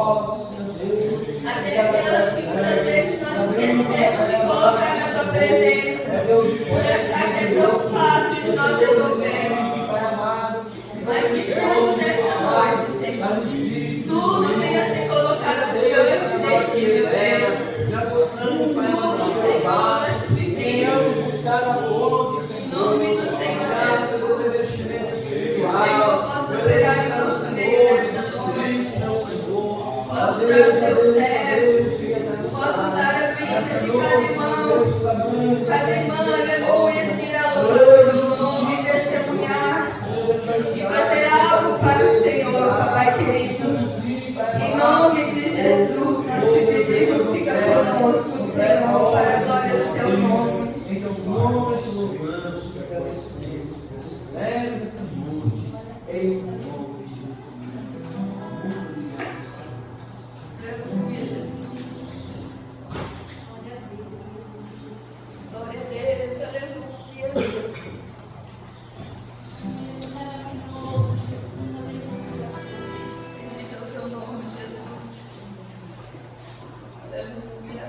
propósitos, Senhor Deus. Aquelas que muitas vezes nós esquecemos de colocar na Sua presença, por achar que é tão fácil de nós resolvermos. Mas que tudo nessa noite, Senhor, tudo venha a ser colocado diante de Ti, meu Deus. Tudo, Senhor, nós te pedimos. Buscar a fonte, Em nome do Senhor Jesus. Senhor, possa operar em nosso meio nessa noite. Possa usar o Teu servo. Possa usar a vida de cada irmão. Cada irmã, aleluia, que irá louvar o nome e testemunhar. E fazer algo para o Senhor, Pai querido. Em nome de Jesus, nós te pedimos, fica conosco, Senhor, para a glória do Teu nome. Então, nós te louvamos, te agradecemos. Serve esta noite. Em nome de Jesus. Aleluia, Jesus. Glória a Deus, aleluia. Bendito é o Teu nome, Jesus. Aleluia.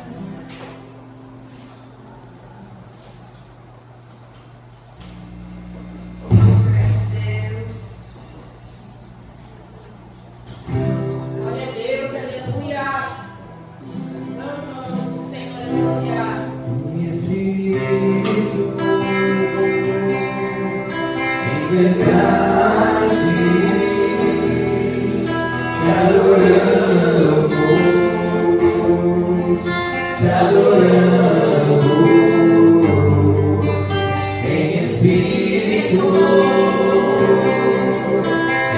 Glória a Deus, aleluia. Santo nome do Senhor, aleluia. Espírito, em verdade, te adoramos, te adoramos, em espírito,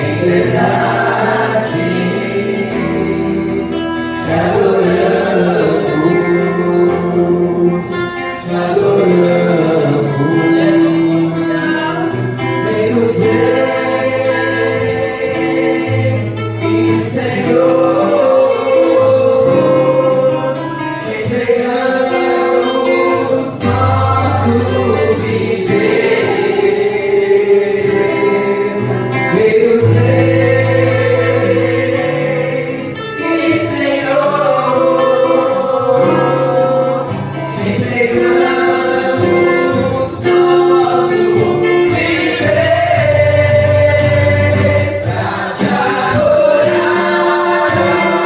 em verdade, te adoramos, te adoramos. Meus reis e Senhor, te entregamos nosso viver. Meus reis e Senhor, te entregamos nosso viver pra te adorar,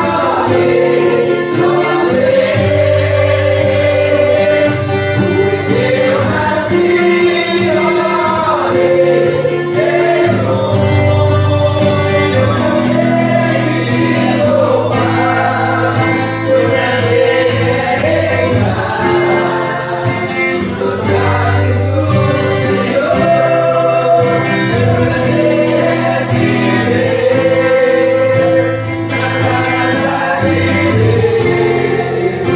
ó Rei dos reis, porque eu nasci, ó Rei Jesus, eu cansei de louvar, teu prazer é estar nos lábios do Senhor, meu prazer é viver na casa de Deus,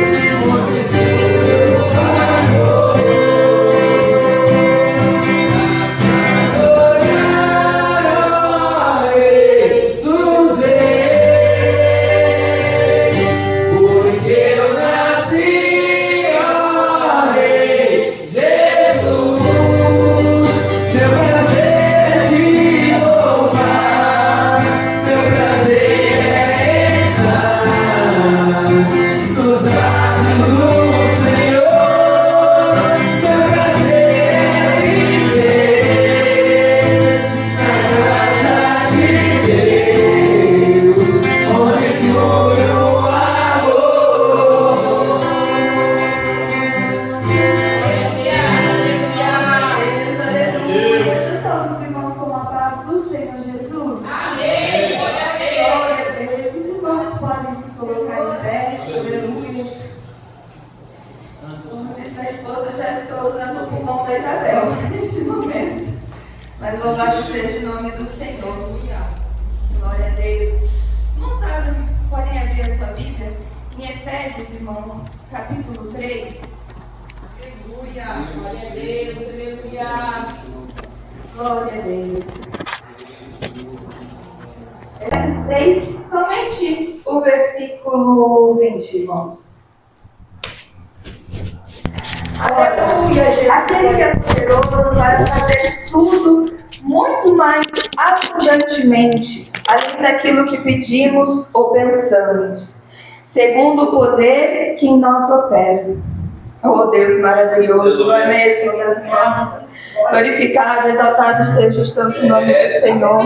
onde tudo parou, adorar, ó Rei dos reis, porque eu nasci, ó Rei Jesus, meu prazer é te louvar, meu prazer é estar nos lábios do Senhor, meu prazer é viver na casa de Deus, onde flui o amor. Vocês estão, irmãos, com a paz do Senhor Jesus? Amém. Glória a Deus. Glória a Deus. Os irmãos podem se colocar em pé. Aleluia. Como diz minha esposa, eu já estou usando o pulmão da Isabel neste momento. Mas louvado seja o nome do Senhor. Glória a Deus. Irmãos, podem abrir a sua Bíblia em Efésios, irmãos, capítulo 3. Aleluia. Glória a Deus. Aleluia. Glória a Deus. Efésios 3, somente o versículo 20, irmãos. Aleluia, Jesus. Aquele que é poderoso para fazer tudo muito mais abundantemente além daquilo que pedimos ou pensamos, segundo o poder que em nós opera. Oh Deus maravilhoso, não é mesmo, meus irmãos? Glorificado, exaltado seja o santo nome do Senhor.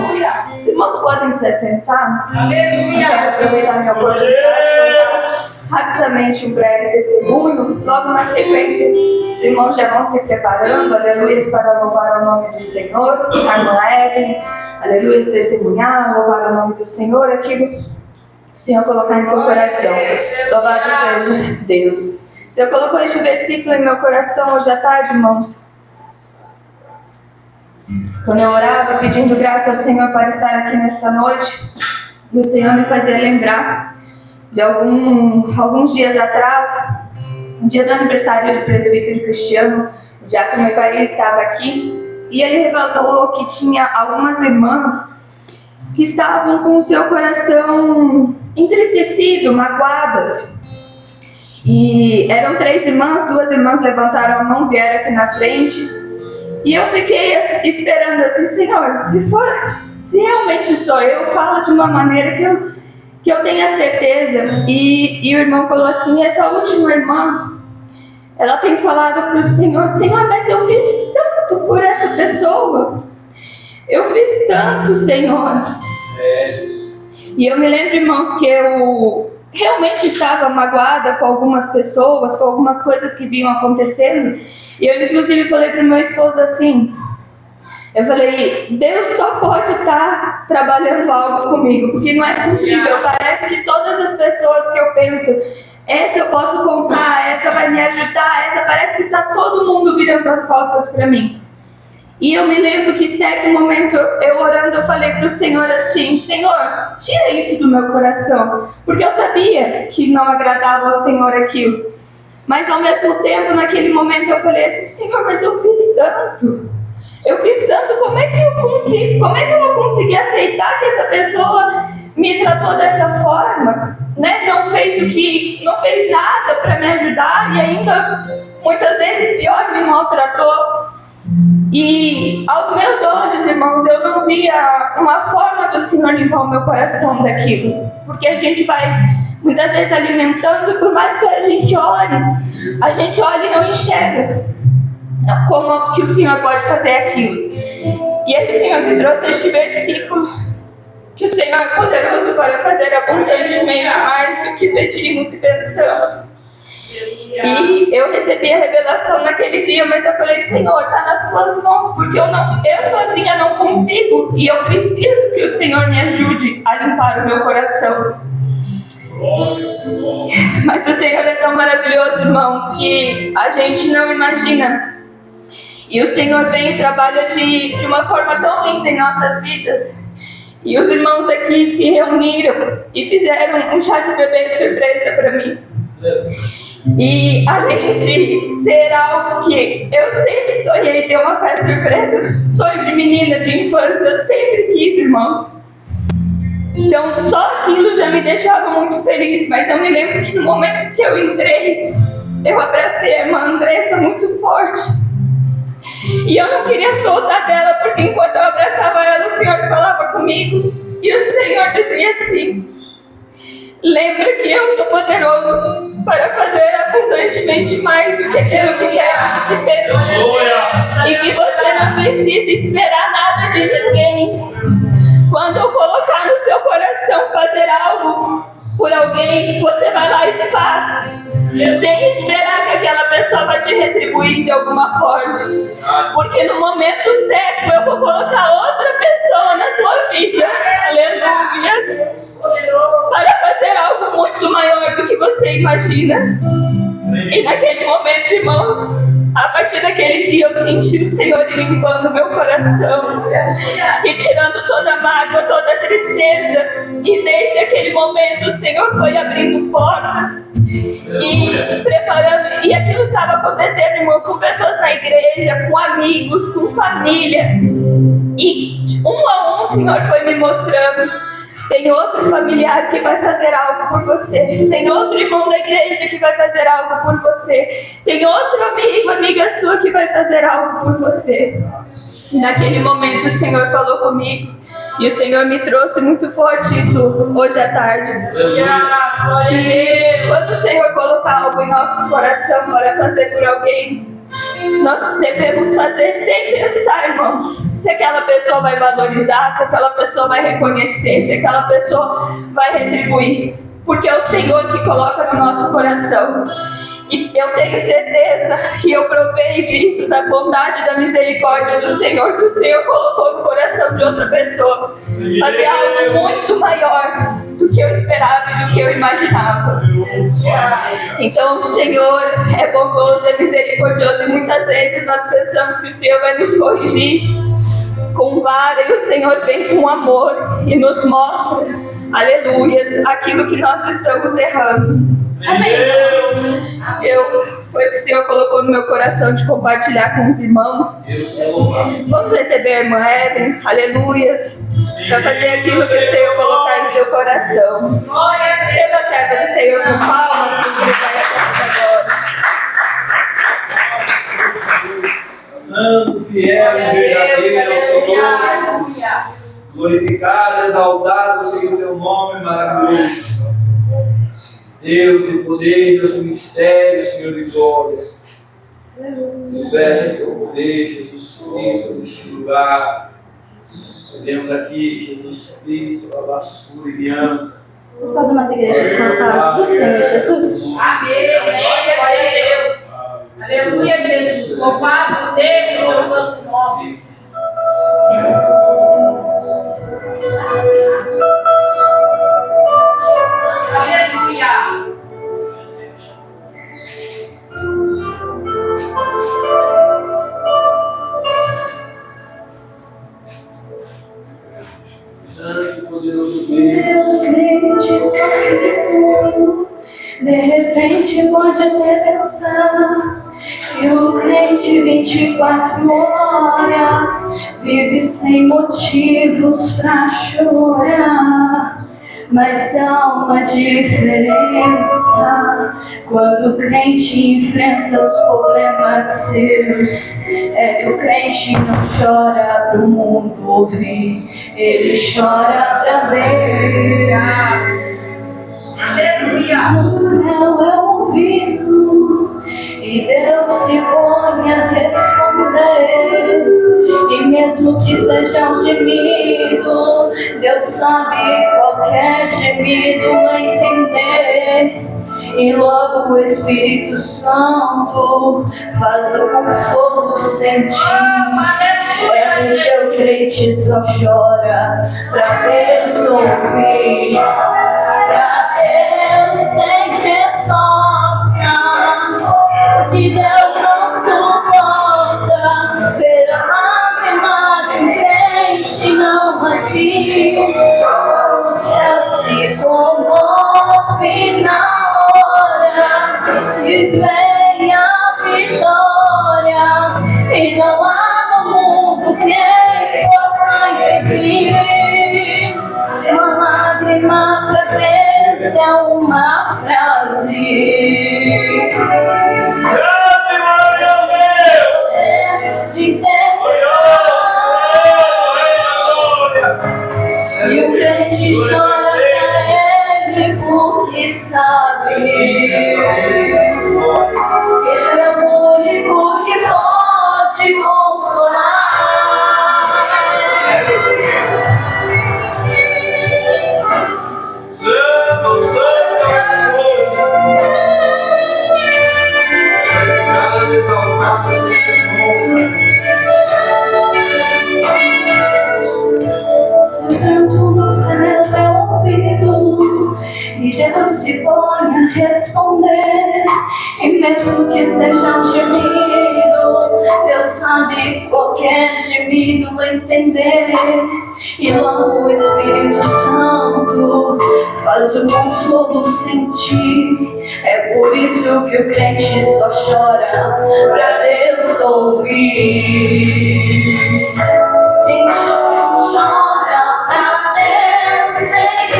Os irmãos podem se assentar? Eu quero aproveitar minha oportunidade para contar rapidamente um breve testemunho. Logo na sequência, os irmãos já vão se preparando, aleluia, para louvar o nome do Senhor. A irmã Evelyn, aleluia, testemunhar, louvar o nome do Senhor, aquilo que o Senhor colocar em seu coração. Louvado seja Deus. O Senhor colocou este versículo em meu coração hoje à tarde, irmãos. Quando eu orava pedindo graça ao Senhor para estar aqui nesta noite, e o Senhor me fazia lembrar de alguns dias atrás, um dia do aniversário do presbítero Cristiano, o diácono Evair estava aqui, e ele revelou que tinha algumas irmãs que estavam com o seu coração entristecido, magoadas. E eram 3 irmãs, 2 irmãs levantaram a mão, vieram aqui na frente. E eu fiquei esperando assim, Senhor, se realmente sou eu, fala de uma maneira que eu tenha certeza. E o irmão falou assim, essa última irmã, ela tem falado para o Senhor, Senhor, mas eu fiz tanto por essa pessoa. Eu fiz tanto, Senhor. E eu me lembro, irmãos, que eu realmente estava magoada com algumas pessoas, com algumas coisas que vinham acontecendo. E eu, inclusive, falei para o meu esposo assim, eu falei, Deus só pode estar trabalhando algo comigo, porque não é possível, parece que todas as pessoas que eu penso, essa eu posso contar, essa vai me ajudar, essa parece que está todo mundo virando as costas para mim. E eu me lembro que em certo momento, eu orando, eu falei para o Senhor assim, Senhor, tira isso do meu coração, porque eu sabia que não agradava ao Senhor aquilo. Mas ao mesmo tempo, naquele momento, eu falei assim, Senhor, mas eu fiz tanto, como é que eu consigo, como é que eu vou conseguir aceitar que essa pessoa me tratou dessa forma, né? Não fez nada para me ajudar e ainda, muitas vezes, pior, me maltratou. E aos meus olhos, irmãos, eu não via uma forma do Senhor limpar o meu coração daquilo. Porque a gente vai, muitas vezes, alimentando, e por mais que a gente olhe e não enxerga como que o Senhor pode fazer aquilo. E aí o Senhor me trouxe este versículo, que o Senhor é poderoso para fazer abundantemente mais do que pedimos e pensamos. E eu recebi a revelação naquele dia, mas eu falei, Senhor, está nas tuas mãos, porque eu sozinha não consigo, e eu preciso que o Senhor me ajude a limpar o meu coração. Mas o Senhor é tão maravilhoso, irmãos, que a gente não imagina. E o Senhor vem e trabalha de uma forma tão linda em nossas vidas. E os irmãos aqui se reuniram e fizeram um chá de bebê surpresa para mim. E além de ser algo que eu sempre sonhei ter uma festa surpresa, sonho de menina, de infância, eu sempre quis, irmãos. Então só aquilo já me deixava muito feliz, mas eu me lembro que no momento que eu entrei, eu abracei a irmã Andressa muito forte. E eu não queria soltar dela, porque enquanto eu abraçava ela, o Senhor falava comigo. E o Senhor dizia assim, lembra que eu sou poderoso para fazer abundantemente mais do que aquilo que quero e que penso. E que você não precisa esperar nada de ninguém. Quando eu colocar no seu coração fazer algo por alguém, você vai lá e faz. Sem esperar que aquela pessoa vai te retribuir de alguma forma. Porque no momento certo eu vou colocar outra pessoa na tua vida. Aleluia. Para fazer algo muito maior do que você imagina. E naquele momento, irmãos, a partir daquele dia eu senti o Senhor limpando meu coração e tirando toda a mágoa, toda a tristeza. E desde aquele momento o Senhor foi abrindo portas e preparando. E aquilo estava acontecendo, irmãos, com pessoas na igreja, com amigos, com família. E um a um o Senhor foi me mostrando Tem outro familiar que vai fazer algo por você. Tem outro irmão da igreja que vai fazer algo por você. Tem outro amigo, amiga sua que vai fazer algo por você. E naquele momento o Senhor falou comigo. E o Senhor me trouxe muito forte isso hoje à tarde. Que quando o Senhor colocar algo em nosso coração para fazer por alguém, nós devemos fazer sem pensar, irmãos, se aquela pessoa vai valorizar, se aquela pessoa vai reconhecer, se aquela pessoa vai retribuir. Porque é o Senhor que coloca no nosso coração. E eu tenho certeza que eu provei disso, da bondade, da misericórdia do Senhor, que o Senhor colocou no coração de outra pessoa. Fazer algo muito maior do que eu esperava e do que eu imaginava. Então o Senhor é bondoso, é misericordioso, e muitas vezes nós pensamos que o Senhor vai nos corrigir com vara, e o Senhor vem com amor e nos mostra, aleluias, aquilo que nós estamos errando. Amém. Foi o que o Senhor colocou no meu coração de compartilhar com os irmãos. Vamos receber a irmã Evelyn, aleluias, para fazer aquilo que o Senhor colocar em seu coração. Receba a serva do Senhor com palmas, porque Ele vai até agora. Santo, fiel e verdadeiro, Senhor. Glorificado, exaltado, Senhor, teu nome maravilhoso. Deus de poder, Deus de mistério, Senhor de glória. Reveste teu poder, Jesus Cristo, neste lugar. Viemos aqui, Jesus Cristo, a basura e guiando. Pessoal de uma igreja com a paz do Senhor Jesus. Amém. Glória a Deus. Aleluia, Jesus. Louvado seja o teu santo nome. Aleluia. Santo, poderoso Deus. Deus crente sorriu. De repente pode até pensar que o crente 24 horas vive sem motivos pra chorar. Mas há uma diferença quando o crente enfrenta os problemas seus. É que o crente não chora pro mundo ouvir, ele chora pra Deus. Aleluia. No céu é ouvido e Deus se põe a responder. E mesmo que seja um gemido, Deus sabe qualquer gemido entender. E logo o Espírito Santo faz o consolo sentir. É porque o crente só chora pra Deus ouvir. Pra Deus sem resposta, porque Deus não suporta ver a lágrima de um crente não agir. O céu se comove na hora e vem a vitória, e não há no mundo quem possa impedir. Uma lágrima pra Deus é uma frase. De e o crente chora pra ele porque sabe ele é o único que pode consolar. Santo, Santo, cada vez exaltado seja o nome. Santo no céu é ouvido e Deus se põe a responder. E mesmo que seja um gemido, Deus sabe qualquer gemido entender. E logo o Espírito Santo faz o consolo sentir. É por isso que o crente só chora pra Deus ouvir. Quem chora pra Deus sem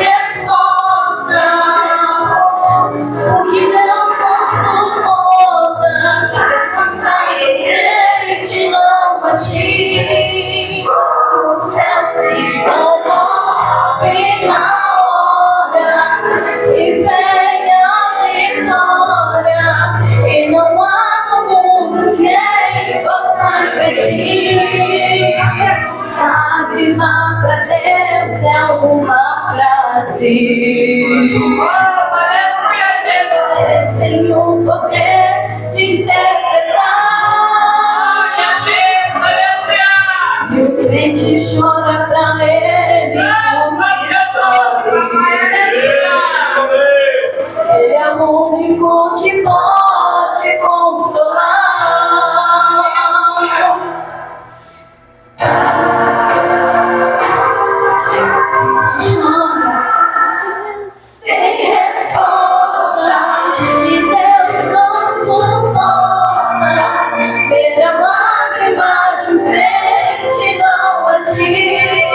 ti. Lágrima pra Deus é alguma frase. Sem o poder de interpretar. E o crente chora pra ele porque sabe. Ele é o único que pode consolar. Sem resposta, e Deus não suporta ver a lágrima de um crente não agir.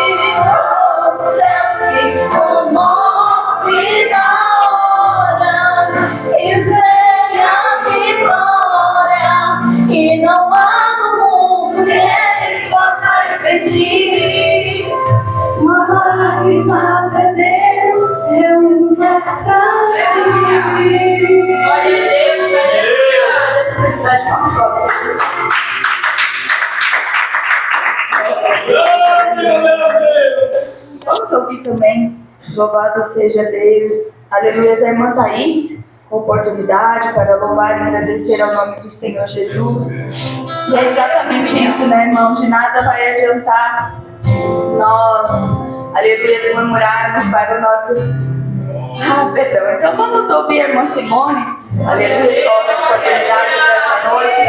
O céu se comove na hora e vem a vitória, e não há no mundo que ele possa impedir. Uma lágrima pra Deus é uma frase. Glória a Deus, aleluia. Essa oportunidade de palmas para vocês. Vamos ouvir também. Louvado seja Deus. Aleluia. A irmã Thaís, com oportunidade para louvar e agradecer ao nome do Senhor Jesus. E é exatamente isso, né, irmão? De nada vai adiantar nós, aleluia, murmurarmos para o nosso... perdão. Então vamos ouvir a irmã Simone, aleluia, qual a oportunidade dessa noite.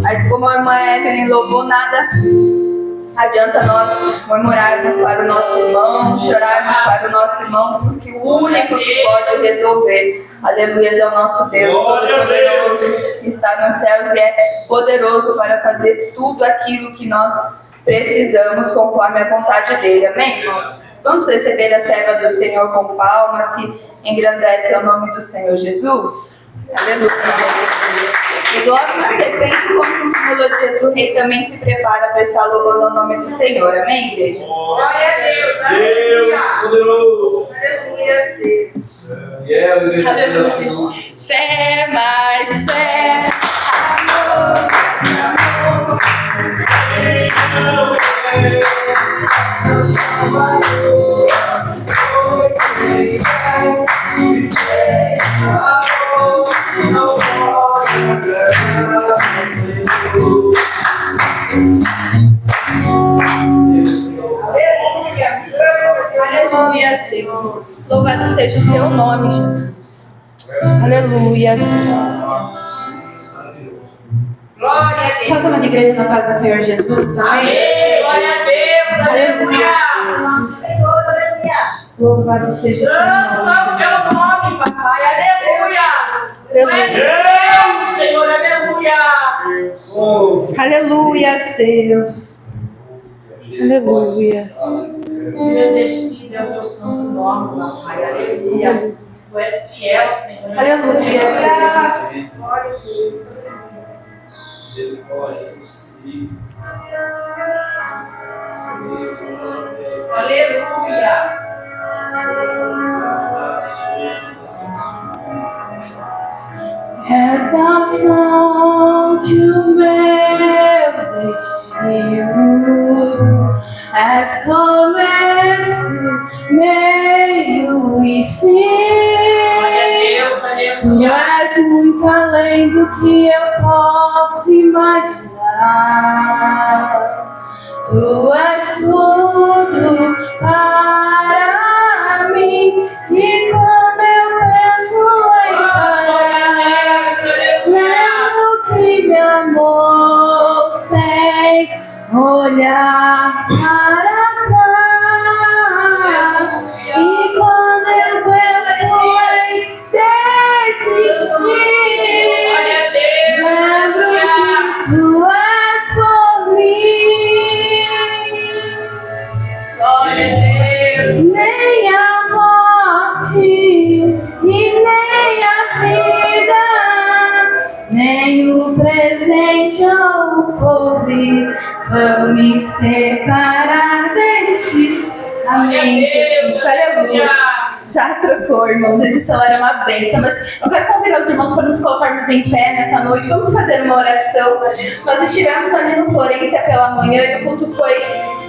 Mas como a irmã Evelyn louvou, nada adianta nós murmurarmos para o nosso irmão, chorarmos para o nosso irmão, porque o único que pode resolver, aleluia, é o nosso Deus Todo-Poderoso, que está nos céus e é poderoso para fazer tudo aquilo que nós precisamos conforme a vontade dele. Amém, irmãos? Vamos receber a serva do Senhor com palmas que engrandece o nome do Senhor Jesus. Aleluia. E logo na sequência, o conjunto de melodias do rei também se prepara para estar louvando o nome do Senhor. Amém, igreja? Glória a Deus. Deus poderoso. Aleluia. Aleluia. Fé, mais fé. Aleluia, Deus. Louvado seja o seu nome, Jesus. Aleluia. Glória a Deus. Só na igreja na paz do Senhor Jesus. Amém. Glória a Deus. Aleluia. Senhor, aleluia. Louvado seja o seu Santo é o teu nome. nome, papai. Aleluia. Aleluia. Deus, Senhor, aleluia. Aleluia, Deus. Aleluia. Bendecido é o teu santo nome, papai. Aleluia. Tu és fiel, Senhor. Aleluia. Aleluia. És a fonte, o meu destino. És começo, meio e fim. Tu és muito além do que eu posso imaginar. Tu és tudo para mim. E quando eu penso em parar, lembro que me amou sem olhar para trás. E quando eu penso em desistir, lembro que tu és por mim. Glória a Deus. Nem a morte e nem a vida, nem o presente ou o porvir vão me separar de ti. Amém, Jesus. Aleluia. já trocou, irmãos. Esse celular é uma bênção. Mas eu quero convidar os irmãos para nos colocarmos em pé nessa noite. Vamos fazer uma oração. Nós estivemos ali no Florência pela manhã e o culto foi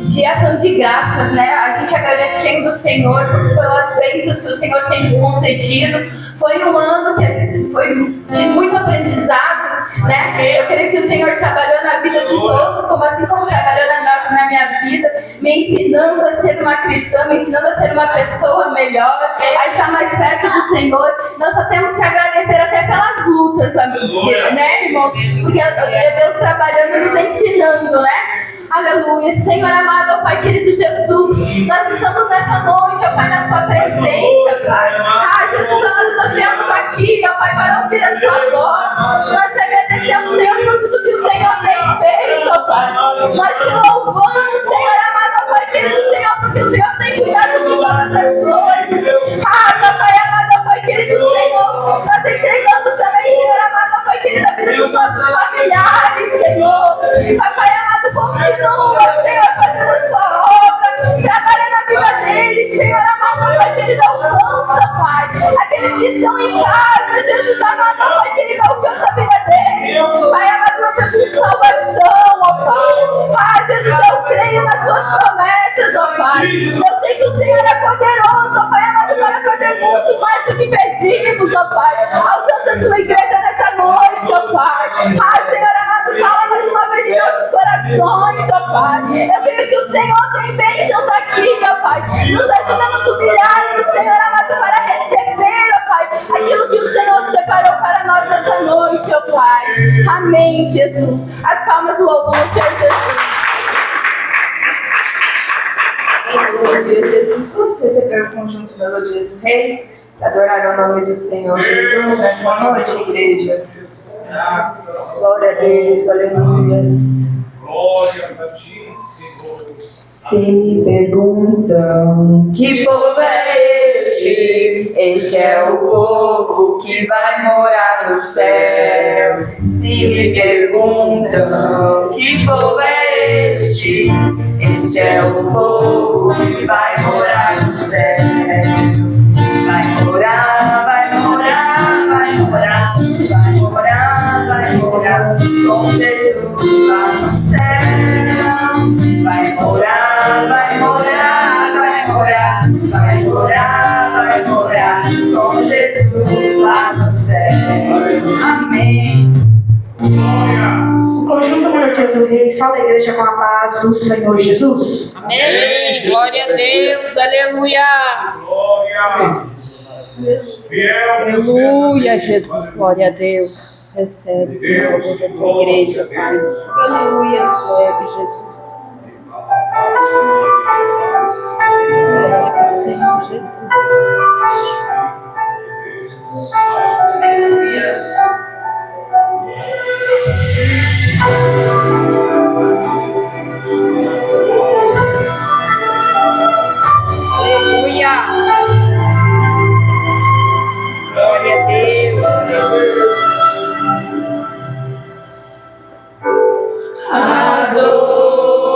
de ação de graças, né? A gente agradecendo o Senhor pelas bênçãos que o Senhor tem nos concedido. Foi um ano que foi de muito aprendizado, né? Eu creio que o Senhor trabalhou na vida de todos, como assim como trabalhou na minha vida, me ensinando a ser uma cristã, me ensinando a ser uma pessoa melhor, a estar mais perto do Senhor. Nós só temos que agradecer até pelas lutas, né, irmãos? Porque é Deus trabalhando, nos ensinando, né? Aleluia. Senhor amado, ó Pai querido Jesus, nós estamos nessa noite, ó Pai, na sua presença, Pai. Jesus amado, nós viemos aqui, ó Pai, para ouvir a sua voz. Nós te agradecemos, Senhor, por tudo que o Senhor tem feito, ó Pai. Nós te louvamos, Senhor amado, ó Pai querido Senhor, porque o Senhor tem cuidado de todas as coisas. Papai amado, ó Pai querido Senhor, nós entregamos também, Senhor amado, ó Pai querido, a vida dos nossos familiares, Senhor. Papai amado, continua, Senhor, fazendo a sua obra, trabalha na vida deles, Senhor amado, Pai querido, alcança, Pai. Aqueles que estão em casa, Jesus amado, Pai querido, alcança a vida deles. Pai amado, uma pessoa de salvação, ó Pai. Jesus, eu creio nas suas promessas, ó Pai. Eu sei que o Senhor é poderoso, ó Pai amado, para fazer muito mais do que pedimos, ó Pai. Alcança a sua igreja nessa noite, ó Pai. Senhor amado, fala mais uma vez em nossos corações, ó Pai. Eu creio que o Senhor tem bênçãos aqui, ó Pai. Nos ajuda a nos humilhar, Senhor amado, para receber, ó Pai, aquilo que o Senhor separou para nós nessa noite, ó Pai. Amém, Jesus. As palmas louvam o Senhor Jesus. Glória a Jesus. Vamos receber o conjunto de melodias do Rei, para adorar o nome do Senhor Jesus nesta noite, igreja. Glória a Deus, aleluia. Glória a ti, Senhor. Se me perguntam que povo é este, este é o povo que vai morar no céu. Se me perguntam que povo é este, este é o povo que vai morar no céu. Vai morar, vai morar, vai morar, vai morar, vai morar com Jesus lá no céu. Vai morar, vai morar, vai morar, vai morar, vai morar com Jesus lá no céu. Amém. O conjunto Melodias do Rei, salve a igreja com a paz do Senhor Jesus. Amém. Glória a Deus. Aleluia. Glória a Deus. Aleluia, Jesus. Glória a Deus. Recebe, Senhor, a tua igreja, Pai. Aleluia. Recebe, Jesus. Recebe, Senhor Jesus. Aleluia. Glória a Deus. Adoro.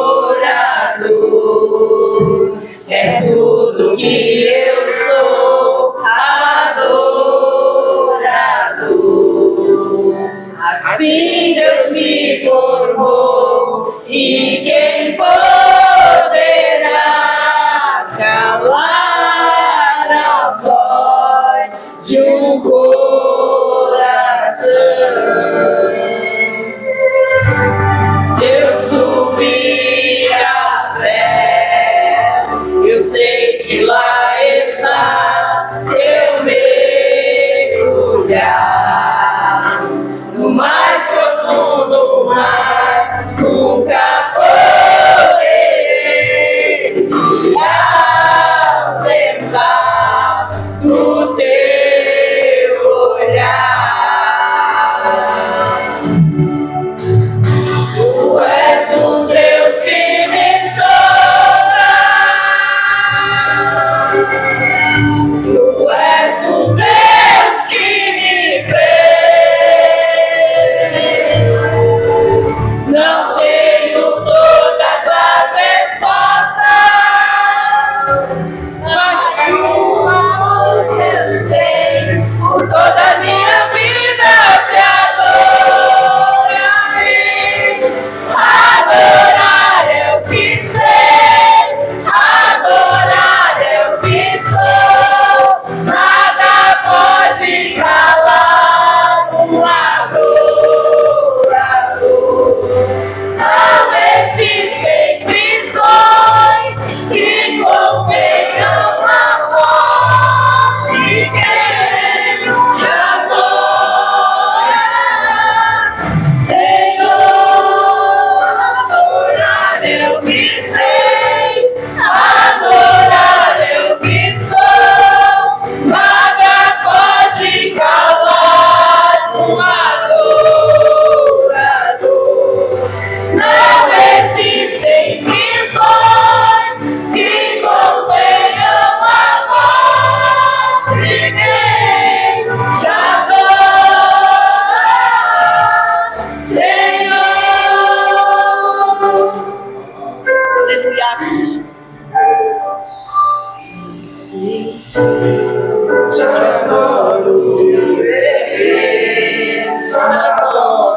Aleluia.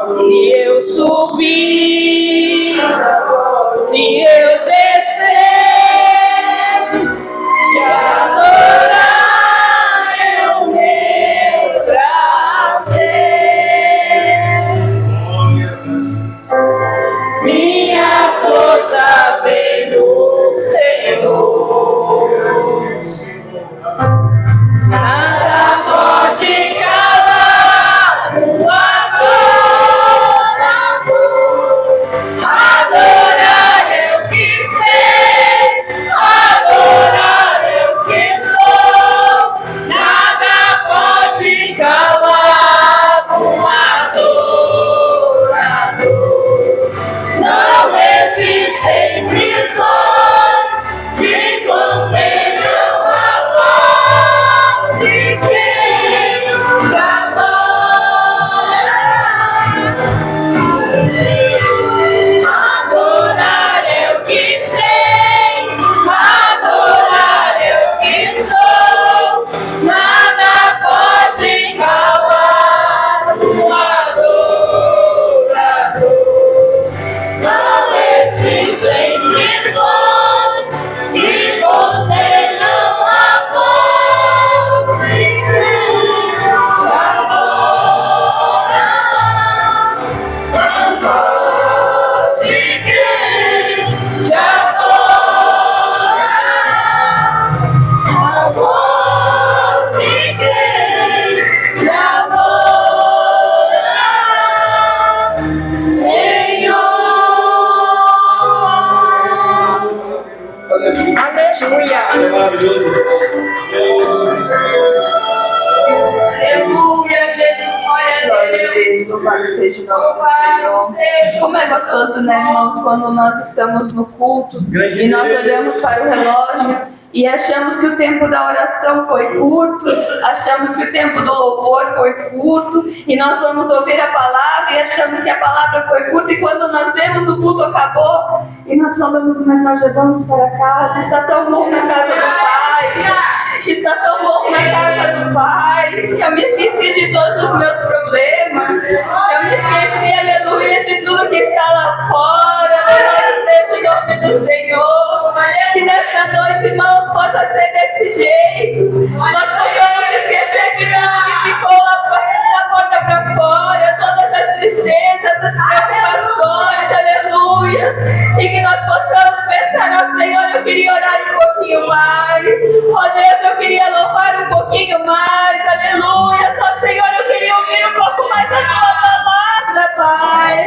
Se eu subir, se eu descer, te adorar é o meu prazer. Minha força vem do Senhor. Nada pode calar o adorador. Adorar eu que sei, adorar eu que sou. Nada pode calar o adorador. Não existem prisões que contenham a voz de quem te adora. Adorar eu que sei, adorar eu que sou. Nada pode calar o adorador. Não existem prisões que contenham a voz de quem te adora. São voz de quem te adora. A voz de quem te adora. Senhor. Aleluia. É maravilhoso. Aleluia, Jesus, glória a Deus. Louvado seja o nome do Louvado Senhor. seja. Como é gostoso, né, irmãos, quando nós estamos no culto e nós olhamos para o relógio e achamos que o tempo da oração foi curto, achamos que o tempo do louvor foi curto, e nós vamos ouvir a palavra e achamos que a palavra foi curta, e quando nós vemos o culto acabou, e nós falamos, mas nós já vamos para casa, está tão bom na casa do Pai, está tão bom na casa do Pai, eu me esqueci de todos os meus problemas, eu me esqueci, aleluia, de tudo que está lá fora, louvado seja o nome do Senhor. Que nesta noite, irmãos, possa ser desse jeito. Nós possamos esquecer de tudo que ficou lá da porta para fora, todas as tristezas, as preocupações, aleluia. E que nós possamos pensar, ó Senhor, eu queria orar um pouquinho mais. Ó Deus, eu queria louvar um pouquinho mais, aleluia. Ó Senhor, eu queria ouvir um pouco mais a tua palavra, Pai.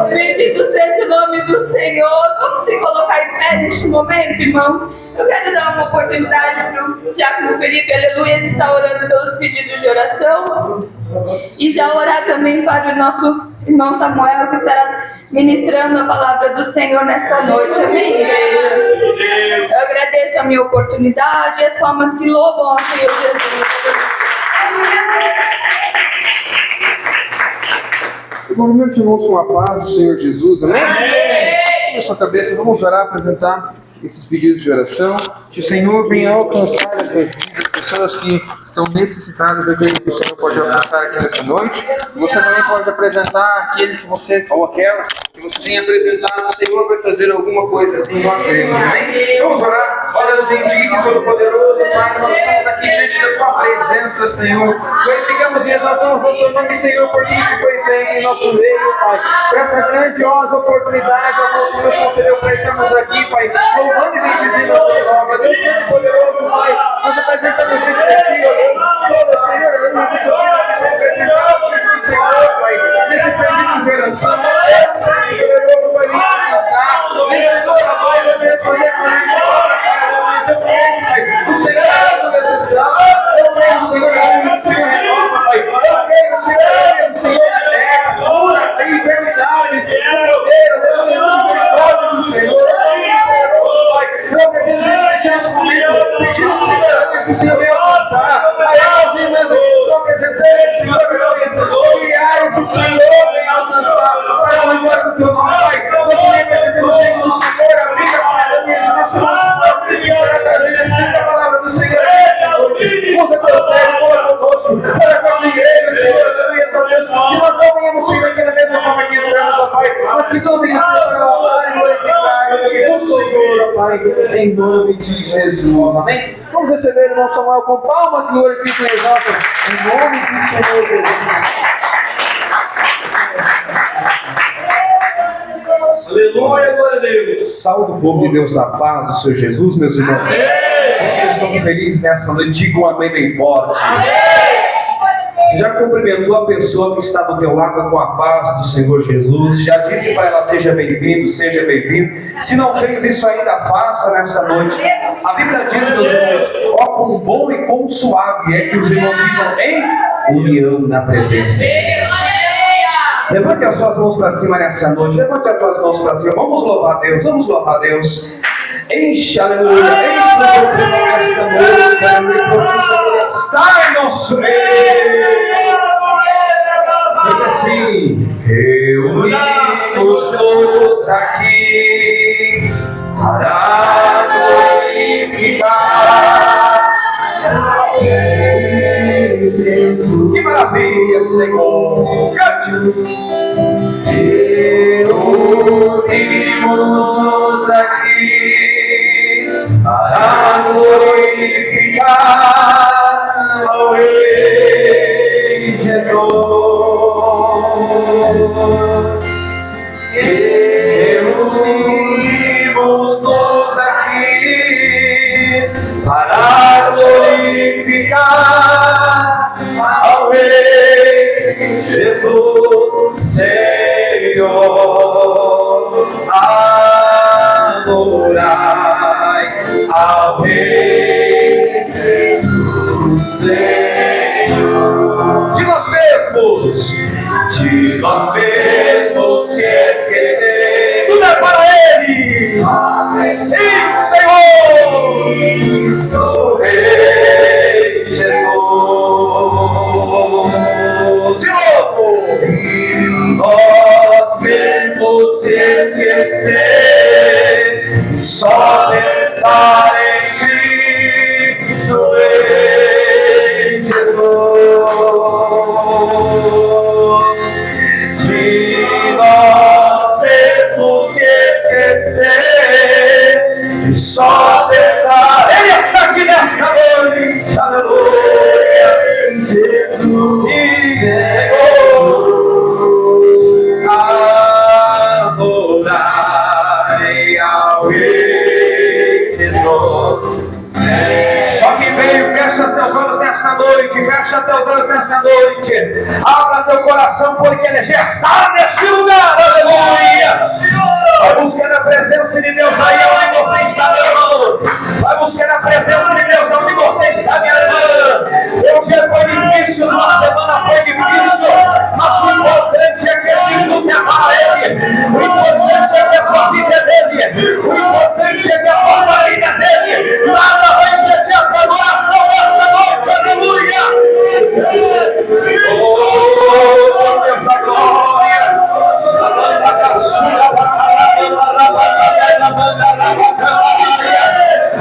Bendito seja o nome do Senhor. Vamos se colocar em pé neste momento, irmãos. Eu quero dar uma oportunidade para o Diácono Felipe, aleluia, ele está orando pelos pedidos de oração. E já orar também para o nosso irmão Samuel, que estará ministrando a palavra do Senhor nesta noite. Amém, igreja? Eu agradeço a minha oportunidade e as palmas que louvam ao Senhor Jesus. Cumprimente, irmãos, com a paz do Senhor Jesus, amém? Amém. Na sua cabeça, vamos orar, apresentar esses pedidos de oração. Que o Senhor venha alcançar essas vidas, pessoas que estão necessitadas daquilo que o Senhor pode alcançar aqui nessa noite. Você também pode apresentar aquele que você, ou aquela que você tem apresentado. O Senhor vai fazer alguma coisa assim, nós queremos, amém? Vamos orar. Ó Deus bendito, todo-poderoso, Pai, nós estamos aqui diante da Tua presença, Senhor. Glorificamos e exaltamos o Teu nome, Senhor, por tudo que foi feito em nosso meio, Pai. Por essa grandiosa oportunidade, ó Deus, que nos concedeu para estarmos aqui, Pai, louvando e bendizendo o Teu nome. Deus todo-poderoso, Pai, nós apresentamos este testigo, ó Deus, toda, Senhor, aleluia, que são vidas que são apresentadas do Senhor, Pai, nesses pedidos de oração, ó Deus, Senhor, poderoso, Pai, vem Senhor, a Pai, eu mesmo fazer com a gente agora, Pai, mas eu creio, Pai, o Senhor é a necessidade, eu creio, Senhor, aleluia, o Senhor renova, Pai, eu creio, Senhor, o Senhor liberta, cura, tem enfermidades, o poder, aleluia, a misericórdia do Senhor, ó Pai, em nome de Jesus. Amém? Vamos receber o irmão Samuel com palmas, glorifiquem e exaltam, em nome do Senhor Jesus. Aleluia, glória a Deus. Saúde o povo de Deus na paz do Senhor Jesus, meus irmãos. Vocês estão felizes nessa noite? Digam amém bem forte. Você já cumprimentou a pessoa que está do teu lado com a paz do Senhor Jesus? Já disse para ela, seja bem-vindo, seja bem-vindo? Se não fez isso ainda, faça nessa noite. A Bíblia diz, meus irmãos, ó, quão bom e quão suave é que os irmãos vivam em união na presença de Deus. Levante as suas mãos para cima nessa noite. Levante as tuas mãos para cima. Vamos louvar a Deus. Vamos louvar a Deus. Enche, aleluia. Enche o teu coração nesta noite. Aleluia. Porque o Senhor está em nosso meio. Diz assim: reunimos-nos aqui para glorificar Jesus. Que maravilha, Senhor. Reunimos-nos aqui para glorificar ao Rei Jesus. Reunimos-nos aqui para glorificar ao Rei Jesus, Senhor. Adorai ao Rei Jesus, Senhor. De nós mesmos se esquecer, tudo é para Ele. Sim, Senhor, sou Rei Jesus. De novo, nós mesmos se esquecer, só pensar em Cristo Rei Jesus. De nós mesmos se esquecer, só pensar. Ele está aqui nesta noite, aleluia. Jesus, Senhor, adorai ao Rei Jesus. Só que veio, fecha os teus olhos nesta noite, fecha teus olhos nesta noite, abra teu coração, porque Ele já está neste lugar, aleluia. Vai buscar a presença de Deus aí onde você está, meu irmão. Vai buscar a presença de Deus onde você está, minha irmã. O dia foi difícil, uma semana foi difícil, mas o importante é que esse mundo é para Ele. O importante é que a tua vida é dele. O importante é que a tua família é dele. Nada vai impedir a tua adoração nesta noite, aleluia. Oh, Deus da glória.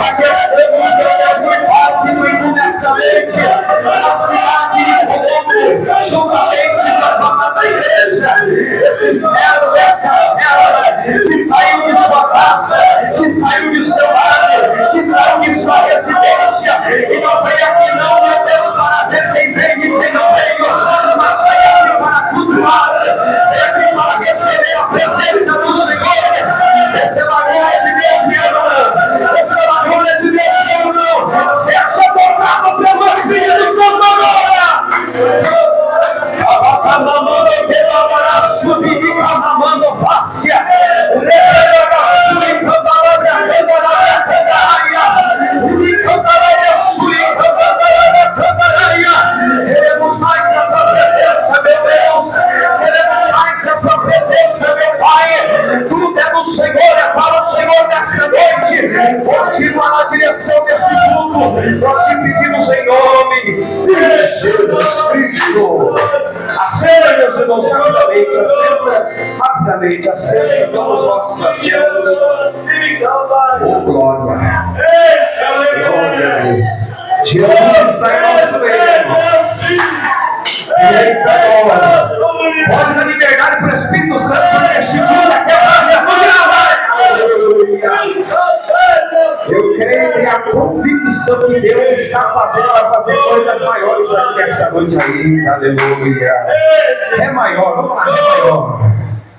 Aqui estamos, Deus, no impacto do mundo nessa noite, na cidade de Colombo, juntamente com a dona da igreja, esse servo, essa serva, que saiu de sua casa, que saiu de seu lar, que saiu de sua residência, e não veio aqui não, meu Deus, para ver quem veio e quem não veio, mas saiu aqui para cultuar, veio aqui para receber a presença do Senhor. Receba a glória de Deus, meu irmão. Receba a glória de Deus, meu irmão. Seja tocado pelo Espírito Santo agora. Queremos mais da tua presença, meu Deus. Queremos mais da tua presença, meu Pai. Tudo é do Senhor, é para o Senhor nesta noite. Continua na direção deste culto. Nós te pedimos em nome de Jesus Cristo. Acenda, meus irmãos, rapidamente, acenda todos os nossos assentos. Oh, glória. Glória a Deus. Jesus está em nosso meio, irmãos. Eita, glória. Pode dar liberdade para o Espírito Santo neste mundo, aqui é para Jesus de Nazaré. Aleluia. convicção que Deus está fazendo, vai fazer coisas maiores aqui nessa noite aí. Aleluia. É maior, vamos lá, é maior.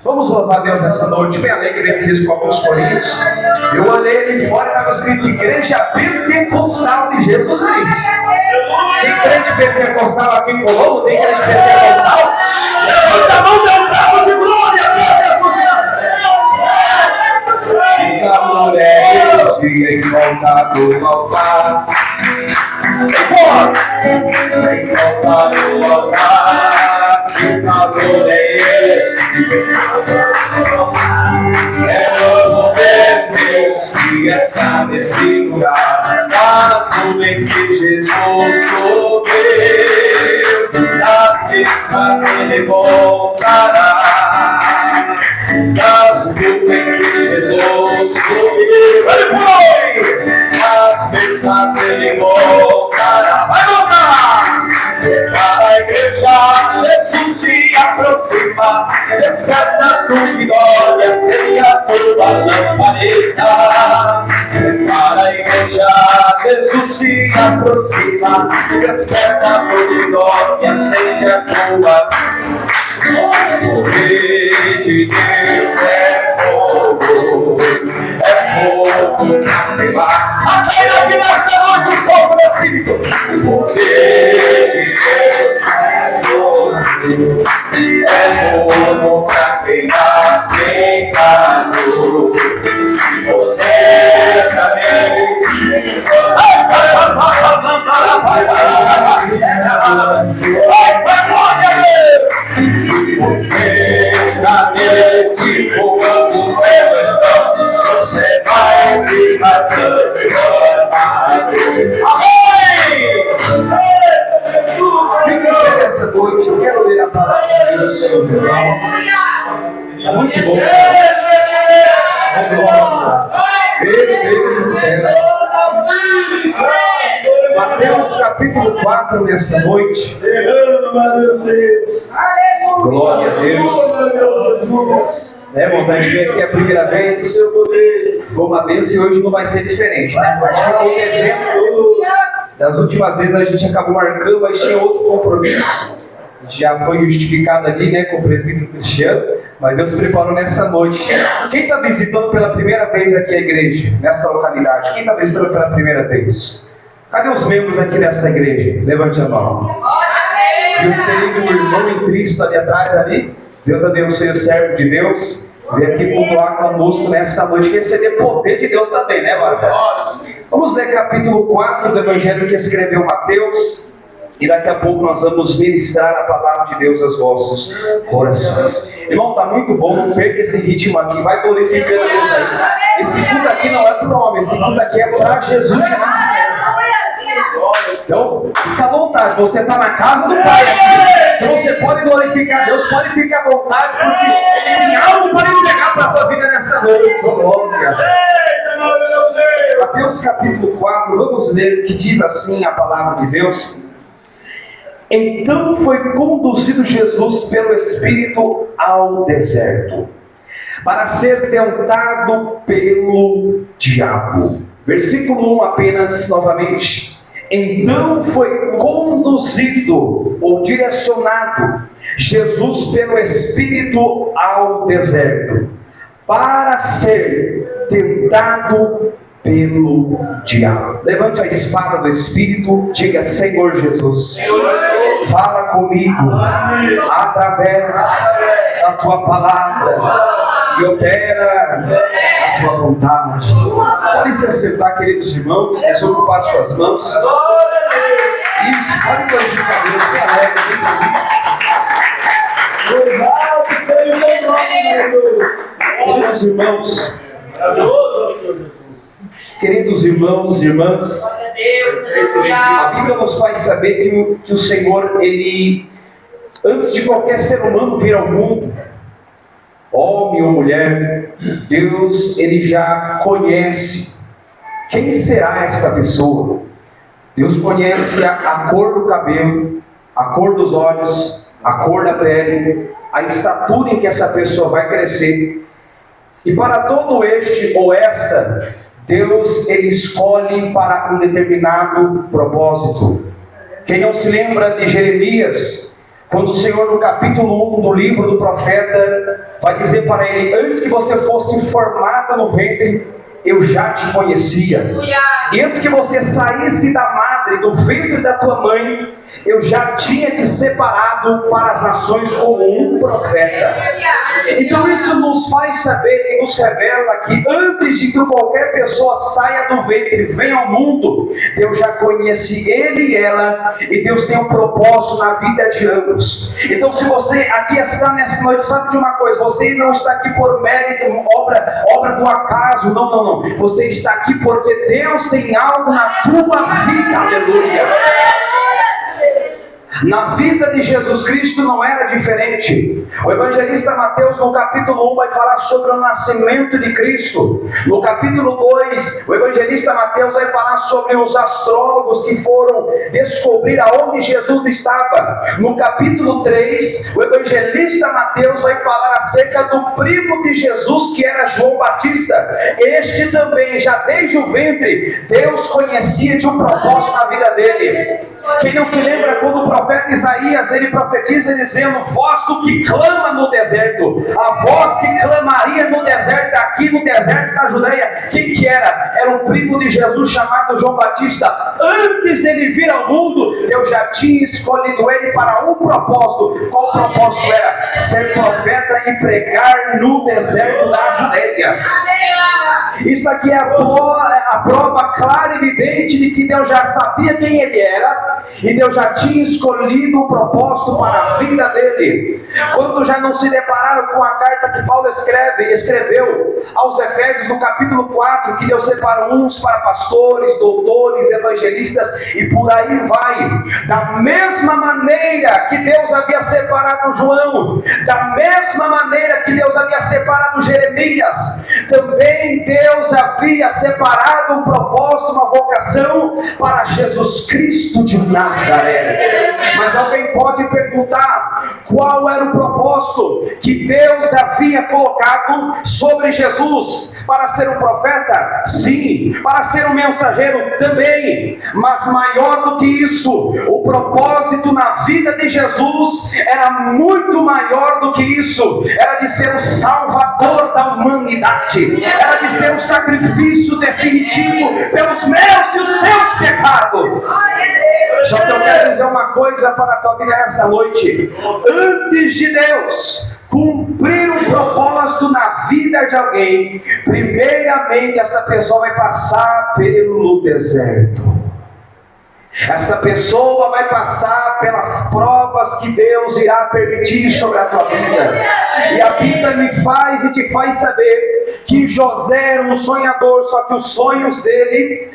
Vamos louvar a Deus nessa noite, bem alegre, bem feliz com alguns corinhos. Eu olhei ali fora e estava escrito Igreja Pentecostal de Jesus Cristo. Tem crente pentecostal aqui em Colombo? Tem crente pentecostal? Levanta a mão, dê um bravo de glória para Jesus. Fica mulheres em volta do altar. Em volta do altar. Fica mulheres. É o poder de Deus que está nesse lugar. As nuvens que Jesus subiu, nas mesmas ele voltará. Nas nuvens que Jesus subiu, ele foi! Nas mesmas ele voltará. Vai voltar! A igreja, Jesus se aproxima, desperta tua glória, seja tua lampareta. Para a igreja, Jesus se aproxima, desperta tua glória, seja tua. O poder de Deus é fogo pra queimar. Aquele aqui nesta noite, o fogo do Espírito. O poder de Deus é fogo pra queimar pecado. Se você também se você já nesse fogo, você vai ficar transformado. Amém! Fica essa noite, eu quero ler a palavra de Deus, seus irmãos. É muito bom. Meu Deus do céu. Mateus capítulo 4 nessa noite. Glória a Deus. Irmãos, a gente veio aqui a primeira vez. Foi uma bênção e hoje não vai ser diferente, né? A gente ficou devendo. Das últimas vezes a gente acabou marcando, mas tinha outro compromisso. Já foi justificado ali, né, com o presbítero Cristiano, mas Deus preparou nessa noite. Quem está visitando pela primeira vez aqui a igreja, nessa localidade? Quem está visitando pela primeira vez? Cadê os membros aqui dessa igreja? Levante a mão. E o querido irmão em Cristo ali atrás, ali. Deus abençoe o servo de Deus. Vem aqui pontuar conosco nessa noite, receber poder de Deus também, né, Bárbara? Vamos ler capítulo 4 do Evangelho que escreveu Mateus. E daqui a pouco nós vamos ministrar a palavra de Deus aos vossos corações. Irmão, está muito bom, não perca esse ritmo aqui, vai glorificando a Deus aí. Esse culto aqui não é para o homem, esse culto aqui é para Jesus de Nazaré. Então, fica à vontade, você está na casa do Pai aqui. Então você pode glorificar Deus, pode ficar à vontade, porque Ele tem algo para entregar para a tua vida nessa noite. Glória. Mateus capítulo 4, vamos ler o que diz assim a palavra de Deus. Então foi conduzido Jesus pelo Espírito ao deserto, para ser tentado pelo diabo. Versículo 1 apenas, novamente. Então foi conduzido ou direcionado Jesus pelo Espírito ao deserto, para ser tentado pelo diabo. Levante a espada do Espírito, diga: Senhor Jesus, fala comigo através da tua palavra e opera a tua vontade. Podem se acertar, queridos irmãos, desocupar suas mãos. Isso, pode glorificar Deus, bem alegre, bem feliz. Queridos irmãos, queridos irmãos e irmãs, a Bíblia nos faz saber que o Senhor, Ele, antes de qualquer ser humano vir ao mundo, homem ou mulher, Deus, Ele já conhece quem será esta pessoa. Deus conhece a cor do cabelo, a cor dos olhos, a cor da pele, a estatura em que essa pessoa vai crescer. E para todo este ou esta, Deus, Ele escolhe para um determinado propósito. Quem não se lembra de Jeremias, quando o Senhor, no capítulo 1 do livro do profeta, vai dizer para ele: antes que você fosse formada no ventre, eu já te conhecia. E antes que você saísse da madre, do ventre da tua mãe, eu já tinha te separado para as nações como um profeta. Então isso nos faz saber e nos revela que antes de que qualquer pessoa saia do ventre e venha ao mundo, Deus já conhece ele e ela, e Deus tem um propósito na vida de ambos. Então, se você aqui está nessa noite, sabe de uma coisa: você não está aqui por mérito, obra do acaso, não. Você está aqui porque Deus tem algo na tua vida. Aleluia. Na vida de Jesus Cristo não era diferente. O evangelista Mateus, no capítulo 1, vai falar sobre o nascimento de Cristo. No capítulo 2, o evangelista Mateus vai falar sobre os astrólogos que foram descobrir aonde Jesus estava. No capítulo 3, o evangelista Mateus vai falar acerca do primo de Jesus, que era João Batista. Este também, já desde o ventre, Deus conhecia de um propósito na vida dele. Quem não se lembra quando o profeta Isaías, ele profetiza dizendo: voz do que clama no deserto, a voz que clamaria no deserto, aqui no deserto da Judeia. Quem que era? Era um primo de Jesus chamado João Batista. Antes dele vir ao mundo, Deus já tinha escolhido ele para um propósito. Qual propósito era? Ser profeta e pregar no deserto da Judeia. Isso aqui é a prova clara e evidente de que Deus já sabia quem ele era, e Deus já tinha escolhido um propósito para a vida dele. Quantos já não se depararam com a carta que Paulo escreveu aos Efésios, no capítulo 4, que Deus separou uns para pastores, doutores, evangelistas, e por aí vai. Da mesma maneira que Deus havia separado João, da mesma maneira que Deus havia separado Jeremias, também Deus havia separado um propósito, uma vocação para Jesus Cristo de Nazaré. Mas alguém pode perguntar: qual era o propósito que Deus havia colocado sobre Jesus? Para ser um profeta? Sim. Para ser um mensageiro? Também. Mas maior do que isso, o propósito na vida de Jesus era muito maior do que isso. Era de ser o salvador da humanidade, era de ser um sacrifício definitivo pelos meus e os teus pecados. Só que eu quero dizer uma coisa para a tua vida nessa noite: antes de Deus cumprir um propósito na vida de alguém, primeiramente essa pessoa vai passar pelo deserto. Esta pessoa vai passar pelas provas que Deus irá permitir sobre a tua vida. E a Bíblia me faz e te faz saber que José era um sonhador, só que os sonhos dele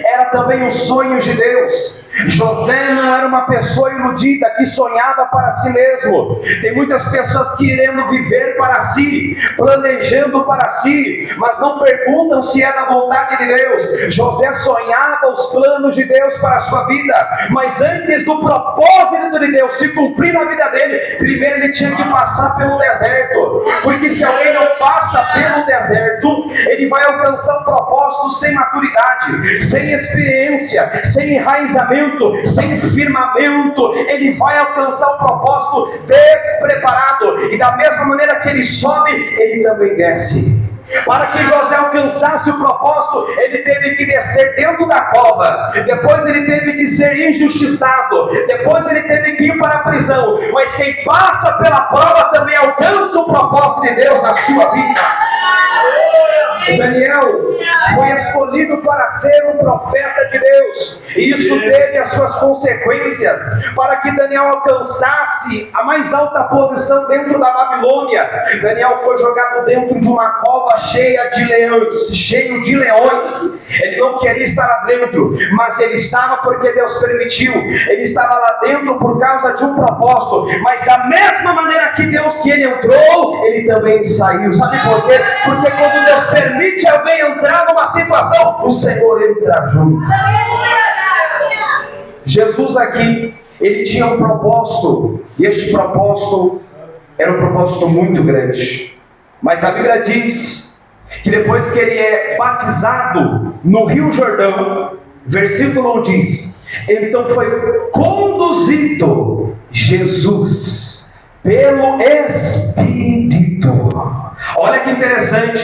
era também os sonhos de Deus. José não era uma pessoa iludida que sonhava para si mesmo. Tem muitas pessoas querendo viver para si, planejando para si, mas não perguntam se é da vontade de Deus. José sonhava os planos de Deus para a sua vida, mas antes do propósito de Deus se cumprir na vida dele, primeiro ele tinha que passar pelo deserto. Porque se alguém não passa pelo deserto, ele vai alcançar um propósito sem maturidade, sem experiência, sem enraizamento, sem firmamento. Ele vai alcançar um propósito despreparado, e da mesma maneira que ele sobe, ele também desce. Para que José alcançasse o propósito, ele teve que descer dentro da cova, depois ele teve que ser injustiçado, depois ele teve que ir para a prisão. Mas quem passa pela prova também alcança o propósito de Deus na sua vida. Daniel foi escolhido para ser um profeta de Deus, e isso teve as suas consequências. Para que Daniel alcançasse a mais alta posição dentro da Babilônia, Daniel foi jogado dentro de uma cova cheio de leões. Ele não queria estar lá dentro, mas ele estava porque Deus permitiu. Ele estava lá dentro por causa de um propósito, mas da mesma maneira que ele entrou, ele também saiu. Sabe por quê? Porque quando Deus permite alguém entrar numa situação, o Senhor entra junto. Jesus aqui, ele tinha um propósito, e este propósito era um propósito muito grande. Mas a Bíblia diz que depois que ele é batizado no Rio Jordão, versículo 1 diz: então foi conduzido Jesus pelo Espírito. Olha que interessante,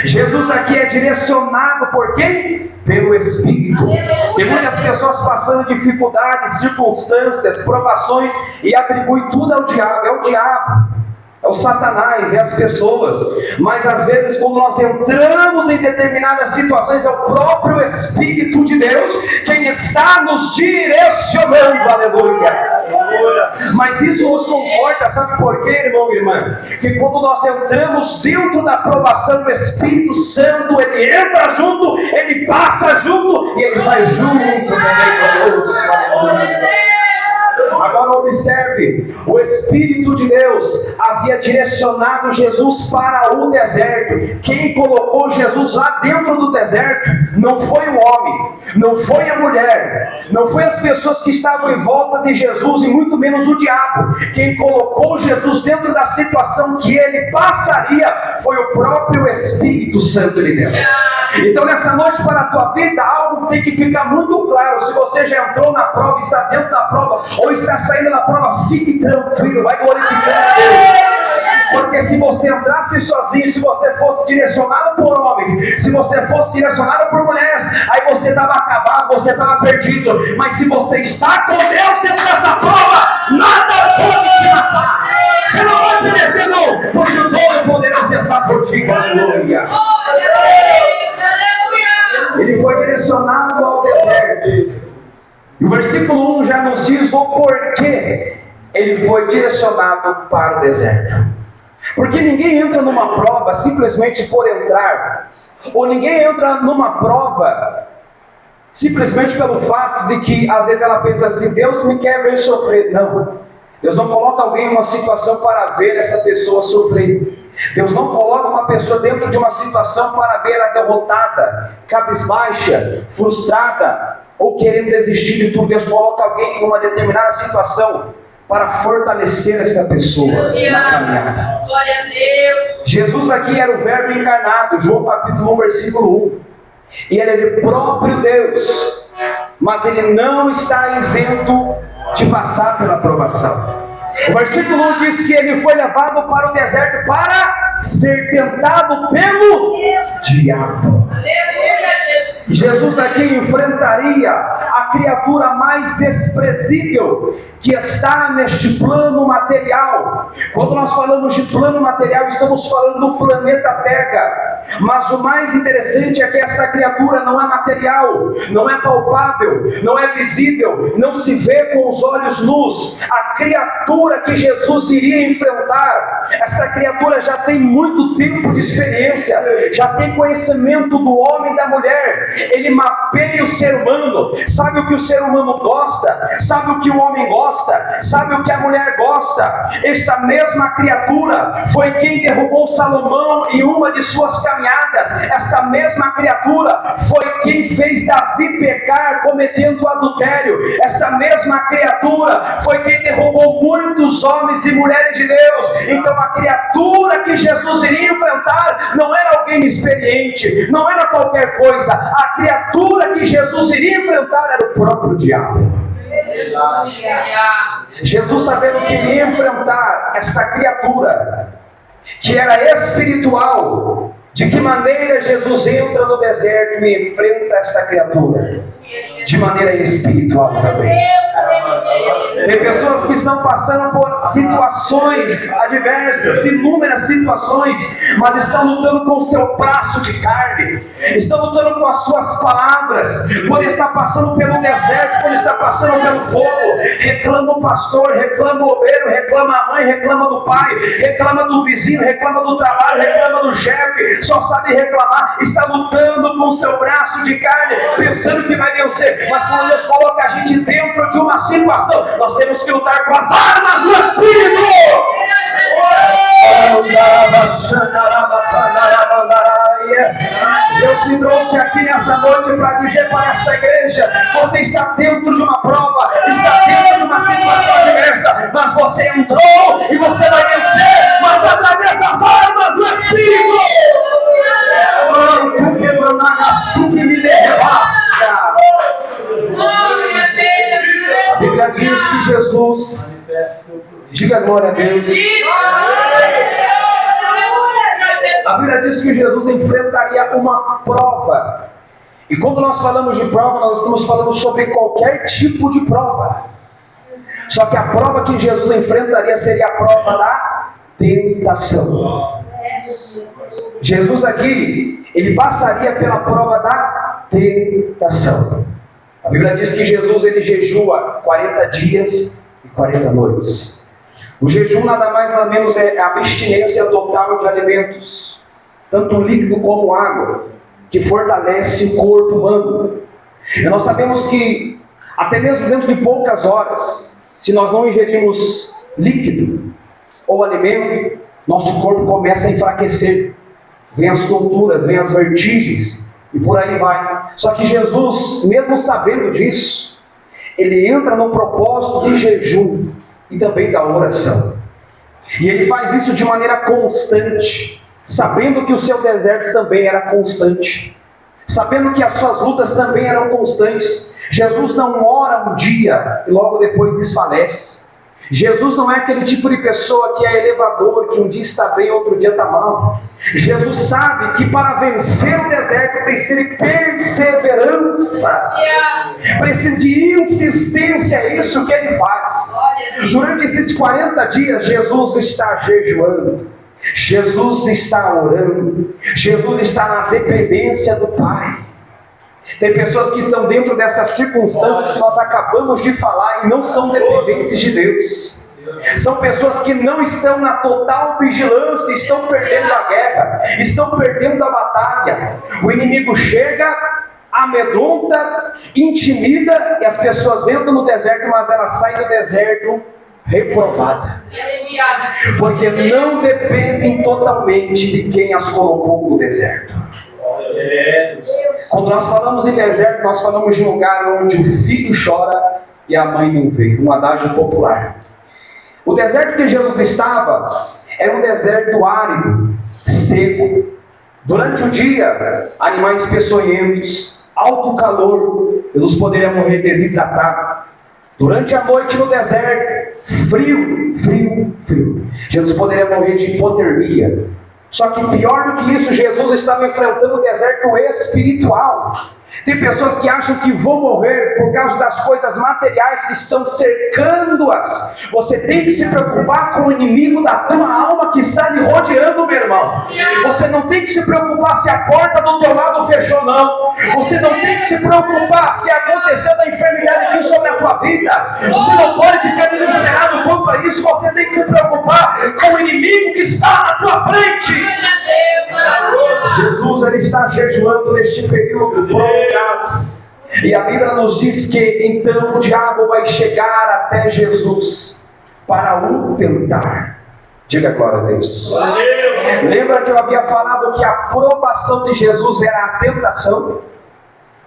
Jesus aqui é direcionado por quem? Pelo Espírito. Tem muitas pessoas passando dificuldades, circunstâncias, provações e atribuem tudo ao diabo. É o diabo, é o Satanás, é as pessoas. Mas às vezes quando nós entramos em determinadas situações, é o próprio Espírito de Deus quem está nos direcionando, aleluia. Mas isso nos conforta, sabe por quê, irmão e irmã? Que quando nós entramos dentro da aprovação do Espírito Santo, ele entra junto, ele passa junto e ele sai junto também conosco, aleluia. Agora observe, o Espírito de Deus havia direcionado Jesus para o deserto. Quem colocou Jesus lá dentro do deserto não foi o homem, não foi a mulher, não foi as pessoas que estavam em volta de Jesus e muito menos o diabo. Quem colocou Jesus dentro da situação que ele passaria foi o próprio Espírito Santo de Deus. Então nessa noite, para a tua vida, algo tem que ficar muito claro. Se você já entrou na prova, está dentro da prova ou está saindo da prova, fique tranquilo, vai glorificando a Deus. Porque se você entrasse sozinho, se você fosse direcionado por homens, se você fosse direcionado por mulheres, aí você estava acabado, você estava perdido. Mas se você está com Deus dentro dessa prova, nada pode te matar. Você não vai perecer não, porque o Todo-Poderoso está contigo, aleluia. Ele foi direcionado ao deserto. E o versículo 1 já nos diz o porquê ele foi direcionado para o deserto. Porque ninguém entra numa prova simplesmente por entrar. Ou ninguém entra numa prova simplesmente pelo fato de que às vezes ela pensa assim: Deus me quer ver sofrer. Não. Deus não coloca alguém em uma situação para ver essa pessoa sofrer. Deus não coloca uma pessoa dentro de uma situação para ver ela derrotada, cabisbaixa, frustrada ou querendo desistir de tudo. Deus coloca alguém em uma determinada situação para fortalecer essa pessoa na caminhada. Glória a Deus. Jesus aqui era o Verbo encarnado, João capítulo 1, versículo 1. E ele é o próprio Deus, mas ele não está isento de passar pela provação. O versículo 1 diz que ele foi levado para o deserto para ser tentado pelo diabo. Jesus aqui enfrentaria a criatura mais desprezível que está neste plano material. Quando nós falamos de plano material, estamos falando do planeta Terra. Mas o mais interessante é que essa criatura não é material, não é palpável, não é visível, não se vê com os olhos nus. A criatura que Jesus iria enfrentar, essa criatura já tem muito tempo de experiência, já tem conhecimento do homem e da mulher. Ele mapeia o ser humano, sabe o que o ser humano gosta, sabe o que o homem gosta, sabe o que a mulher gosta. Esta mesma criatura foi quem derrubou Salomão em uma de suas caminhadas. Esta mesma criatura foi quem fez Davi pecar cometendo adultério. Esta mesma criatura foi quem derrubou muitos homens e mulheres de Deus. Então a criatura que Jesus iria enfrentar não era alguém experiente, não era qualquer coisa. A criatura que Jesus iria enfrentar era o próprio diabo. Jesus, sabendo que iria enfrentar esta criatura que era espiritual, de que maneira Jesus entra no deserto e enfrenta esta criatura? De maneira espiritual também. Tem pessoas que estão passando por situações adversas, inúmeras situações, mas estão lutando com o seu braço de carne, estão lutando com as suas palavras. Quando está passando pelo deserto, quando está passando pelo fogo, reclama o pastor, reclama o obreiro, reclama a mãe, reclama do pai, reclama do vizinho, reclama do trabalho, reclama do chefe, só sabe reclamar, está lutando com o seu braço de carne, pensando que vai vencer. Mas quando Deus coloca a gente dentro de uma situação, nós temos que lutar com as armas do Espírito. Deus me trouxe aqui nessa noite para dizer para esta igreja: você está dentro de uma prova, está dentro de uma situação adversa, mas você entrou e você vai vencer, mas através das armas do Espírito. Tu quebranagaçu que me derrasta. A Bíblia diz que Jesus, diga glória a Deus. A Bíblia diz que Jesus enfrentaria uma prova. E quando nós falamos de prova, nós estamos falando sobre qualquer tipo de prova. Só que a prova que Jesus enfrentaria seria a prova da tentação. Jesus aqui, ele passaria pela prova da tentação. A Bíblia diz que Jesus, ele jejua 40 dias e 40 noites. O jejum nada mais nada menos é a abstinência total de alimentos, tanto líquido como água, que fortalece o corpo humano. E nós sabemos que até mesmo dentro de poucas horas, se nós não ingerirmos líquido ou alimento, nosso corpo começa a enfraquecer. Vem as tonturas, vem as vertigens e por aí vai. Só que Jesus, mesmo sabendo disso, ele entra no propósito de jejum e também da oração. E ele faz isso de maneira constante, sabendo que o seu deserto também era constante, sabendo que as suas lutas também eram constantes. Jesus não ora um dia e logo depois desfalece. Jesus não é aquele tipo de pessoa que é elevador, que um dia está bem, outro dia está mal. Jesus sabe que para vencer o deserto precisa de perseverança, precisa de insistência. É isso que ele faz. Durante esses 40 dias, Jesus está jejuando, Jesus está orando, Jesus está na dependência do Pai. Tem pessoas que estão dentro dessas circunstâncias que nós acabamos de falar e não são dependentes de Deus. São pessoas que não estão na total vigilância, estão perdendo a guerra, estão perdendo a batalha. O inimigo chega, amedronta, intimida e as pessoas entram no deserto, mas elas saem do deserto reprovadas, porque não dependem totalmente de quem as colocou no deserto. Quando nós falamos em deserto, nós falamos de um lugar onde o filho chora e a mãe não vê. Um adágio popular. O deserto que Jesus estava era um deserto árido, seco. Durante o dia, animais peçonhentos, alto calor, Jesus poderia morrer desidratado. Durante a noite no deserto, frio. Jesus poderia morrer de hipotermia. Só que pior do que isso, Jesus estava enfrentando o deserto espiritual. Tem pessoas que acham que vão morrer por causa das coisas materiais que estão cercando-as. Você tem que se preocupar com o inimigo da tua alma que está lhe rodeando, meu irmão. Você não tem que se preocupar se a porta do teu lado fechou, não. Você não tem que se preocupar se aconteceu da enfermidade sobre a tua vida. Você não pode ficar desesperado quanto a isso. Você tem que se preocupar com o inimigo que está na tua frente. Jesus, ele está jejuando neste período prolongado. E a Bíblia nos diz que então o diabo vai chegar até Jesus para o tentar. Diga glória a Deus. Lembra que eu havia falado que a provação de Jesus era a tentação?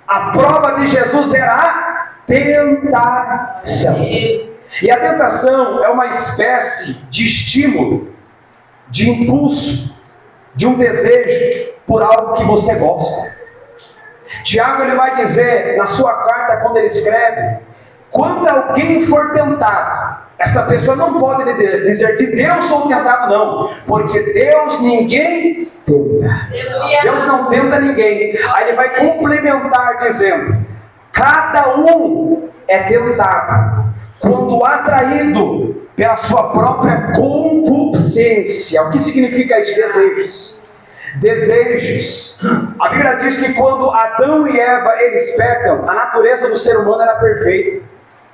A prova de Jesus era a tentação. E a tentação é uma espécie de estímulo, de impulso, de um desejo por algo que você gosta. Tiago, ele vai dizer na sua carta, quando ele escreve: quando alguém for tentado, essa pessoa não pode dizer de Deus sou tentado, não, porque Deus ninguém tenta. Deus não tenta ninguém. Aí ele vai complementar dizendo: cada um é tentado quando atraído pela sua própria concupiscência. O que significa isso? Desejos. A Bíblia diz que quando Adão e Eva eles pecam, a natureza do ser humano era perfeita.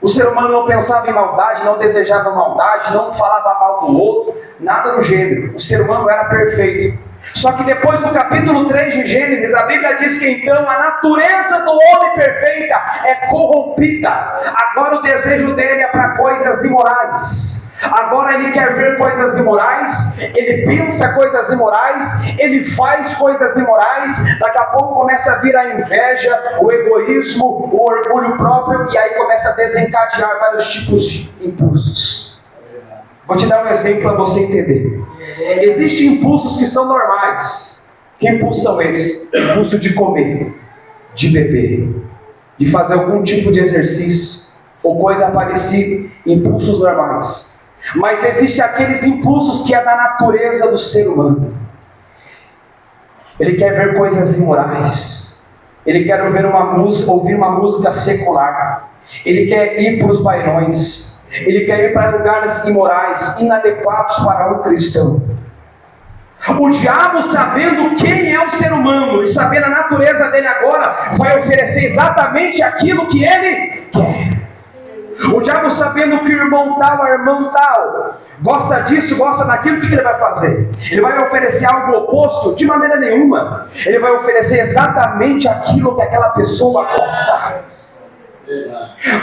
O ser humano não pensava em maldade, não desejava maldade, não falava mal do outro, nada do gênero. O ser humano era perfeito. Só que depois do capítulo 3 de Gênesis, a Bíblia diz que então a natureza do homem perfeita é corrompida. Agora o desejo dele é para coisas imorais. Agora ele quer ver coisas imorais, ele pensa coisas imorais, ele faz coisas imorais. Daqui a pouco começa a vir a inveja, o egoísmo, o orgulho próprio, e aí começa a desencadear vários tipos de impulsos. Vou te dar um exemplo para você entender. Existem impulsos que são normais, Que impulsos são esses? Impulso de comer, de beber, de fazer algum tipo de exercício ou coisa parecida, impulsos normais. Mas existem aqueles impulsos que é da natureza do ser humano. Ele quer ver coisas imorais. Ele quer ouvir uma música secular. Ele quer ir para os bailões. Ele quer ir para lugares imorais, inadequados para um cristão. O diabo, sabendo quem é o ser humano e sabendo a natureza dele agora, vai oferecer exatamente aquilo que ele quer. O diabo, sabendo que o irmão tal, a irmã tal, gosta disso, gosta daquilo, o que ele vai fazer? Ele vai oferecer algo oposto? De maneira nenhuma. Ele vai oferecer exatamente aquilo que aquela pessoa gosta.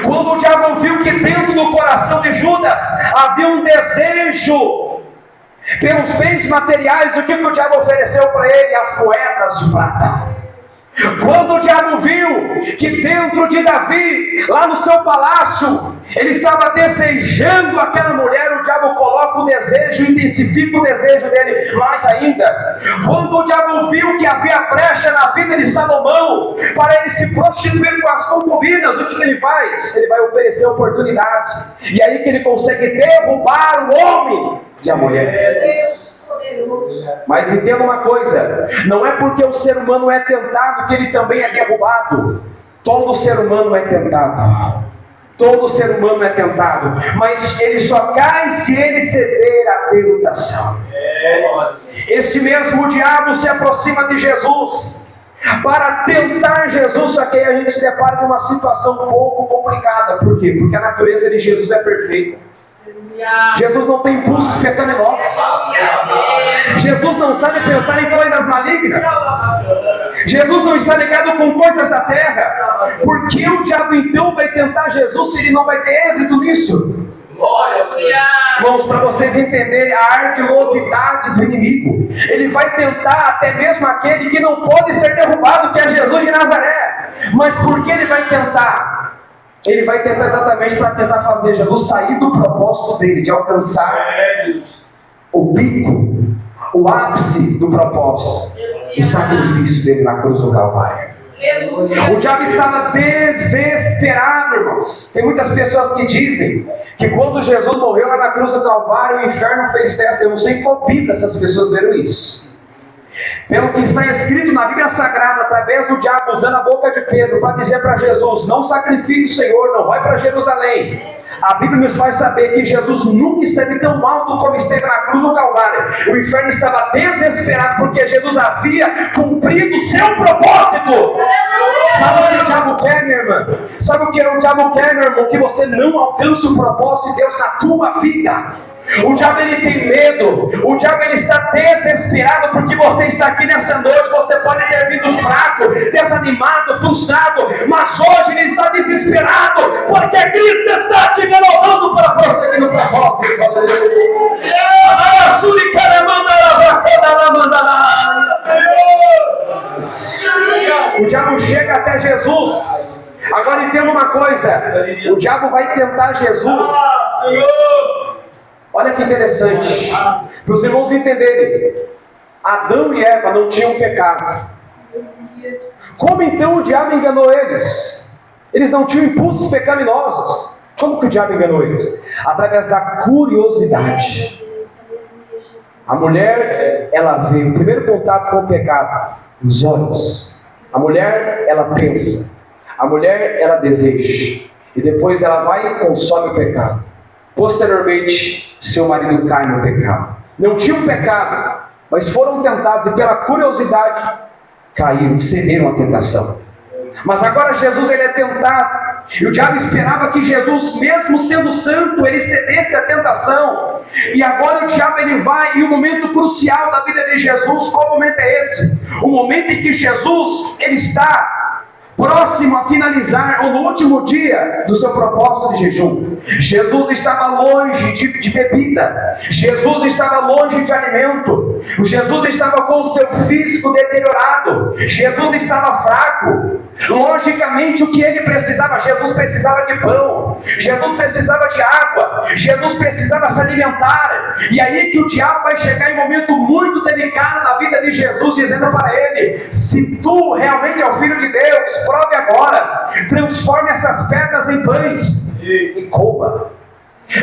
Quando o diabo viu que dentro do coração de Judas havia um desejo pelos bens materiais, o que o diabo ofereceu para ele? As moedas de prata. Quando o diabo viu que dentro de Davi, lá no seu palácio, ele estava desejando aquela mulher, o diabo coloca o desejo, intensifica o desejo dele mais ainda. Quando o diabo viu que havia brecha na vida de Salomão, para ele se prostituir com as concubinas, o que ele faz? Ele vai oferecer oportunidades, e aí que ele consegue derrubar o homem e a mulher. Mas entenda uma coisa, não é porque o ser humano é tentado que ele também é derrubado. Todo ser humano é tentado. Todo ser humano é tentado, mas ele só cai se ele ceder à tentação. Este mesmo diabo se aproxima de Jesus para tentar Jesus, só que aí a gente se depara com uma situação um pouco complicada. Por quê? Porque a natureza de Jesus é perfeita. Jesus não tem impulsos pecaminosos. Jesus não sabe pensar em coisas malignas. Jesus não está ligado com coisas da terra. Por que o diabo então vai tentar Jesus se ele não vai ter êxito nisso? Vamos, para vocês entenderem a ardilosidade do inimigo. Ele vai tentar até mesmo aquele que não pode ser derrubado, que é Jesus de Nazaré. Mas por que ele vai tentar? Ele vai tentar exatamente para tentar fazer Jesus sair do propósito dele, de alcançar o pico, o ápice do propósito, o sacrifício dele na cruz do Calvário. O diabo estava desesperado, irmãos. Tem muitas pessoas que dizem que quando Jesus morreu lá na cruz do Calvário, o inferno fez festa. Eu não sei qual Bíblia essas pessoas leram isso. Pelo que está escrito na Bíblia Sagrada, através do diabo usando a boca de Pedro para dizer para Jesus: não sacrifique o Senhor, não vai para Jerusalém. A Bíblia nos faz saber que Jesus nunca esteve tão alto como esteve na cruz do Calvário. O inferno estava desesperado porque Jesus havia cumprido o seu propósito. Sabe o que o diabo quer, minha irmã? Sabe o que o diabo quer, meu irmão? Que você não alcance o propósito de Deus na tua vida. O diabo, ele tem medo. O diabo, ele está desesperado porque você está aqui nessa noite. Você pode ter vindo fraco, desanimado, frustrado, mas hoje ele está desesperado porque Cristo está te renovando para prosseguir no propósito. O diabo chega até Jesus. Agora entenda uma coisa: o diabo vai tentar Jesus. Olha que interessante, para os irmãos entenderem. Adão e Eva não tinham pecado. Como então o diabo enganou eles? Eles não tinham impulsos pecaminosos. Como que o diabo enganou eles? Através da curiosidade. A mulher, ela vê o primeiro contato com o pecado, os olhos. A mulher, ela pensa. A mulher, ela deseja. E depois ela vai e consome o pecado. Posteriormente, seu marido cai no pecado. Não tinham pecado, mas foram tentados e pela curiosidade caíram, cederam à tentação. Mas agora Jesus, ele é tentado. E o diabo esperava que Jesus, mesmo sendo santo, ele cedesse à tentação. E agora o diabo, ele vai, e o momento crucial da vida de Jesus, qual momento é esse? O momento em que Jesus, ele está próximo próximo a finalizar, ou no último dia do seu propósito de jejum. Jesus estava longe de bebida, Jesus estava longe de alimento, Jesus estava com o seu físico deteriorado, Jesus estava fraco. Logicamente, o que ele precisava? Jesus precisava de pão, Jesus precisava de água, Jesus precisava se alimentar. E aí que o diabo vai chegar em um momento muito delicado na vida de Jesus, dizendo para ele: se tu realmente é o Filho de Deus, prove agora, transforme essas pedras em pães e coma.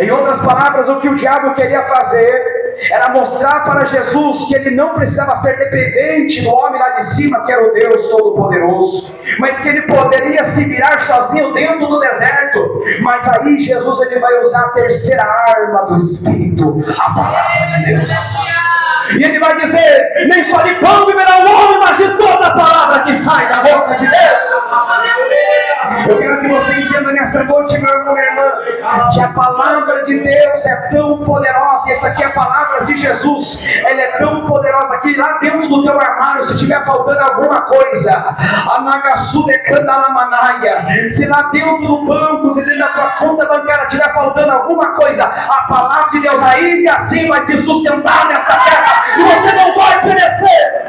Em outras palavras, o que o diabo queria fazer era mostrar para Jesus que ele não precisava ser dependente do homem lá de cima, que era o Deus Todo-Poderoso, mas que ele poderia se virar sozinho dentro do deserto. Mas aí Jesus ele vai usar a terceira arma do Espírito, a palavra de Deus. E ele vai dizer: nem só de pão viverá o homem, mas de toda a palavra que sai da boca de Deus. Eu quero que você entenda nessa noite, meu irmão e minha irmã, que a palavra de Deus é tão poderosa. E essa aqui é a palavra de Jesus. Ela é tão poderosa que lá dentro do teu armário, se estiver faltando alguma coisa, a Nagasudekandalamanaya, se lá dentro do banco, se dentro da tua conta bancária estiver faltando alguma coisa, a palavra de Deus ainda assim vai te sustentar nesta terra. E você não vai perecer.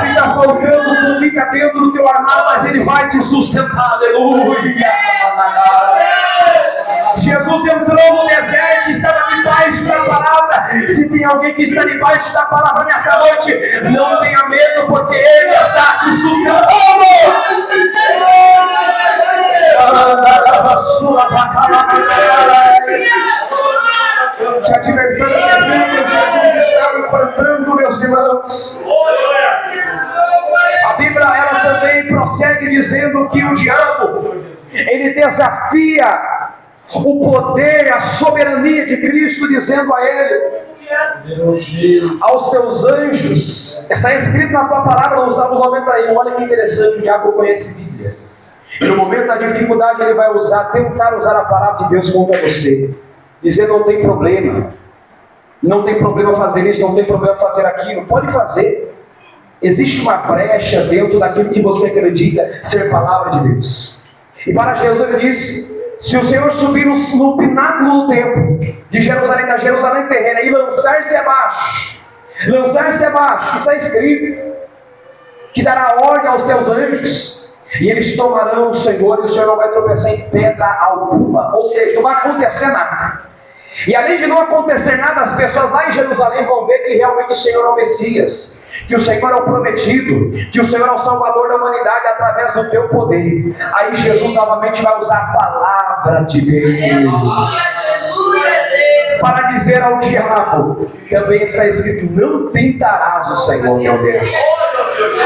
Ele está faltando comida dentro do teu armário, mas ele vai te sustentar. Aleluia. Jesus entrou no deserto e estava debaixo da palavra. Se tem alguém que está debaixo da palavra nessa noite, não tenha medo, porque ele está te sustentando. Que adversário tremendo Jesus estava enfrentando, meus irmãos. A Bíblia ela também prossegue dizendo que o diabo ele desafia o poder, a soberania de Cristo, dizendo a ele, aos seus anjos. Está escrito na tua palavra no Salmo 91. Olha que interessante, o diabo conhece Bíblia. E no momento da dificuldade ele vai tentar usar a palavra de Deus contra você, dizendo: não tem problema, não tem problema fazer isso, não tem problema fazer aquilo, pode fazer. Existe uma brecha dentro daquilo que você acredita ser palavra de Deus. E para Jesus ele diz: se o Senhor subir no pináculo do templo de Jerusalém, da Jerusalém terrena, e lançar-se abaixo, está escrito que dará ordem aos teus anjos, e eles tomarão o Senhor, e o Senhor não vai tropeçar em pedra alguma. Ou seja, não vai acontecer nada. E além de não acontecer nada, as pessoas lá em Jerusalém vão ver que realmente o Senhor é o Messias, que o Senhor é o prometido, que o Senhor é o Salvador da humanidade através do teu poder. Aí Jesus novamente vai usar a palavra de Deus para dizer ao diabo, também está escrito: não tentarás o Senhor teu Deus.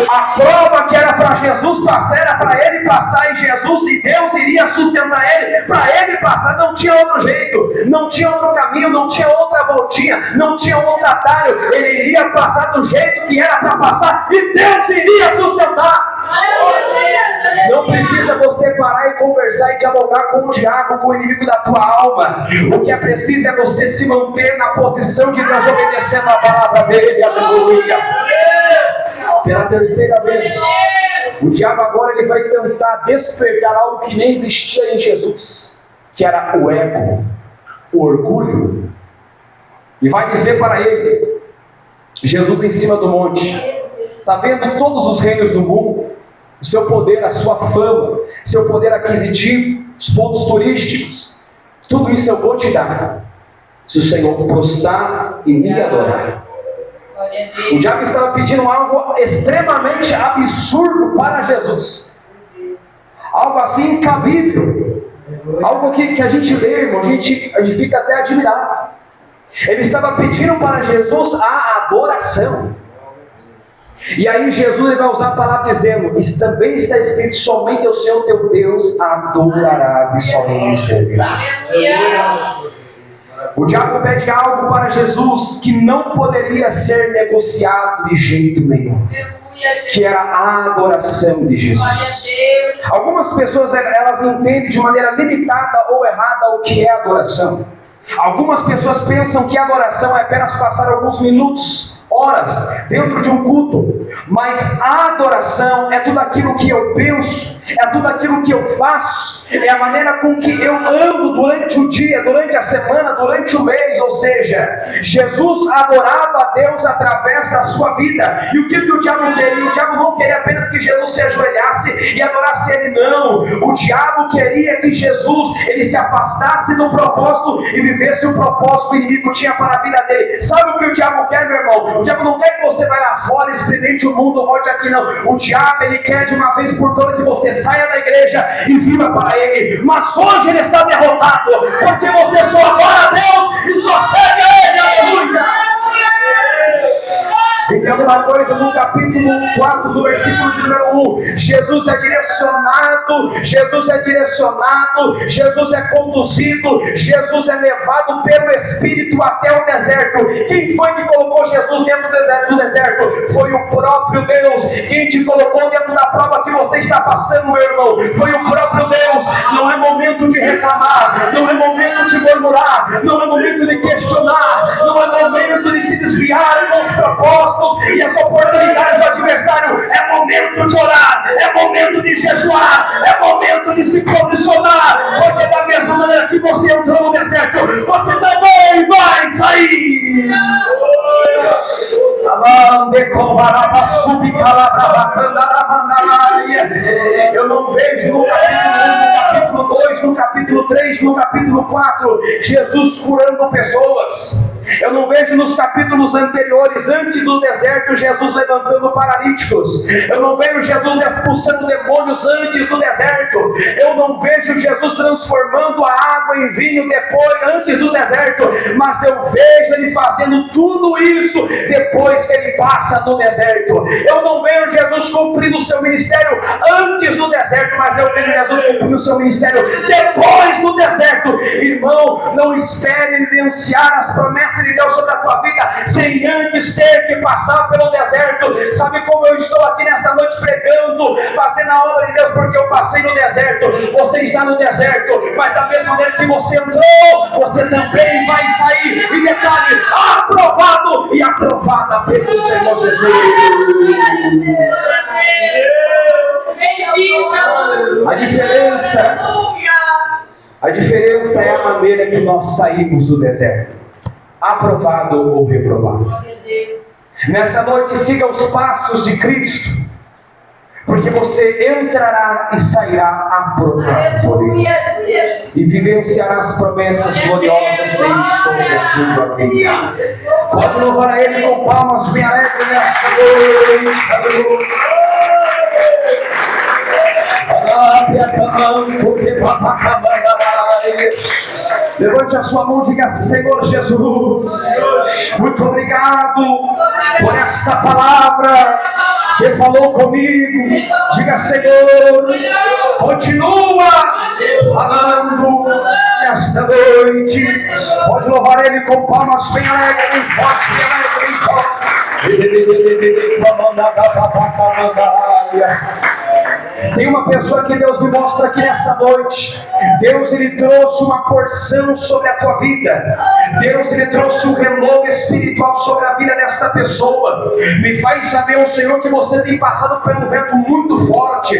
A prova que era para Jesus passar, era para ele passar, e Jesus e Deus iria sustentar ele, para ele passar. Não tinha outro jeito, não tinha outro caminho, não tinha outra voltinha, não tinha outro atalho. Ele iria passar do jeito que era para passar, e Deus iria sustentar. Não precisa você parar e conversar e dialogar com o diabo, com o inimigo da tua alma. O que é preciso é você se manter na posição de Deus, obedecendo a palavra dele. Aleluia. Pela terceira vez, o diabo agora ele vai tentar despertar algo que nem existia em Jesus, que era o ego, o orgulho. E vai dizer para ele, Jesus em cima do monte: está vendo todos os reinos do mundo, o seu poder, a sua fama, seu poder aquisitivo, os pontos turísticos, tudo isso eu vou te dar, se o Senhor prostrar e me adorar. O diabo estava pedindo algo extremamente absurdo para Jesus, algo assim incabível, algo que a gente lê, irmão, a gente fica até admirado. Ele estava pedindo para Jesus a adoração. E aí Jesus ele vai usar a palavra dizendo: também está escrito, somente ao Senhor teu Deus adorarás e somente servirás. O diabo pede algo para Jesus que não poderia ser negociado de jeito nenhum, que era a adoração de Jesus. Algumas pessoas elas entendem de maneira limitada ou errada o que é adoração. Algumas pessoas pensam que adoração é apenas passar alguns minutos, horas dentro de um culto, mas a adoração é tudo aquilo que eu penso, é tudo aquilo que eu faço, é a maneira com que eu ando durante o dia, durante a semana, durante o mês. Ou seja, Jesus adorava a Deus através da sua vida. E o que o diabo queria? O diabo não queria apenas que Jesus se ajoelhasse e adorasse ele, não. O diabo queria que Jesus ele se afastasse do propósito e vivesse o propósito que o inimigo tinha para a vida dele. Sabe o que o diabo quer, meu irmão? O diabo não quer que você vá lá fora, experimente o mundo, volte aqui, não. O diabo ele quer de uma vez por todas que você saia da igreja e viva para ele. Mas hoje ele está derrotado, porque você só adora a Deus e só segue a ele. Aleluia! Entenda uma coisa, no capítulo 4, do versículo de número 1, Jesus é direcionado, Jesus é conduzido, Jesus é levado pelo Espírito até o deserto. Quem foi que colocou Jesus dentro do deserto? Foi o próprio Deus. Quem te colocou dentro da prova que você está passando, meu irmão? Foi o próprio Deus. Não é momento de reclamar, não é momento de murmurar, não é momento de questionar, não é momento de se desviar dos propósitos e as oportunidades do adversário. É momento de orar, é momento de jejuar, é momento de se posicionar, porque da mesma maneira que você entrou no deserto, você também vai sair. Eu não vejo no capítulo 1, no capítulo 2, no capítulo 3, no capítulo 4 Jesus curando pessoas. Eu não vejo nos capítulos anteriores, antes do deserto, Jesus levantando paralíticos. Eu não vejo Jesus expulsando demônios antes do deserto. Eu não vejo Jesus transformando a água em vinho depois, antes do deserto. Mas eu vejo ele fazendo tudo isso depois que ele passa no deserto. Eu não vejo Jesus cumprindo o seu ministério antes do deserto, mas eu vejo Jesus cumprindo o seu ministério depois do deserto. Irmão, não espere vivenciar as promessas de Deus sobre a tua vida sem antes ter que passar pelo deserto. Sabe como eu estou aqui nessa noite pregando, fazendo a obra de Deus? Porque eu passei no deserto. Você está no deserto, mas da mesma maneira que você entrou, você também vai sair. E detalhe, aprovado e aprovada pelo Senhor Jesus. A diferença é a maneira que nós saímos do deserto. Aprovado ou reprovado. Nesta noite, siga os passos de Cristo, porque você entrará e sairá aprovado por Ele, e vivenciará as promessas gloriosas dele sobre a tua vida. Pode louvar a Ele com palmas bem alegres nesta noite. Levante a sua mão e diga: Senhor Jesus, muito obrigado por esta palavra que falou comigo. Diga: Senhor, continua falando esta noite. Pode louvar Ele com palmas bem alegres, bem forte, bem alegre, bem forte. Tem uma pessoa que Deus me mostra aqui nessa noite. Deus ele trouxe uma porção sobre a tua vida. Deus ele trouxe um renovo espiritual sobre a vida desta pessoa. Me faz saber, o Senhor, que você tem passado por um vento muito forte.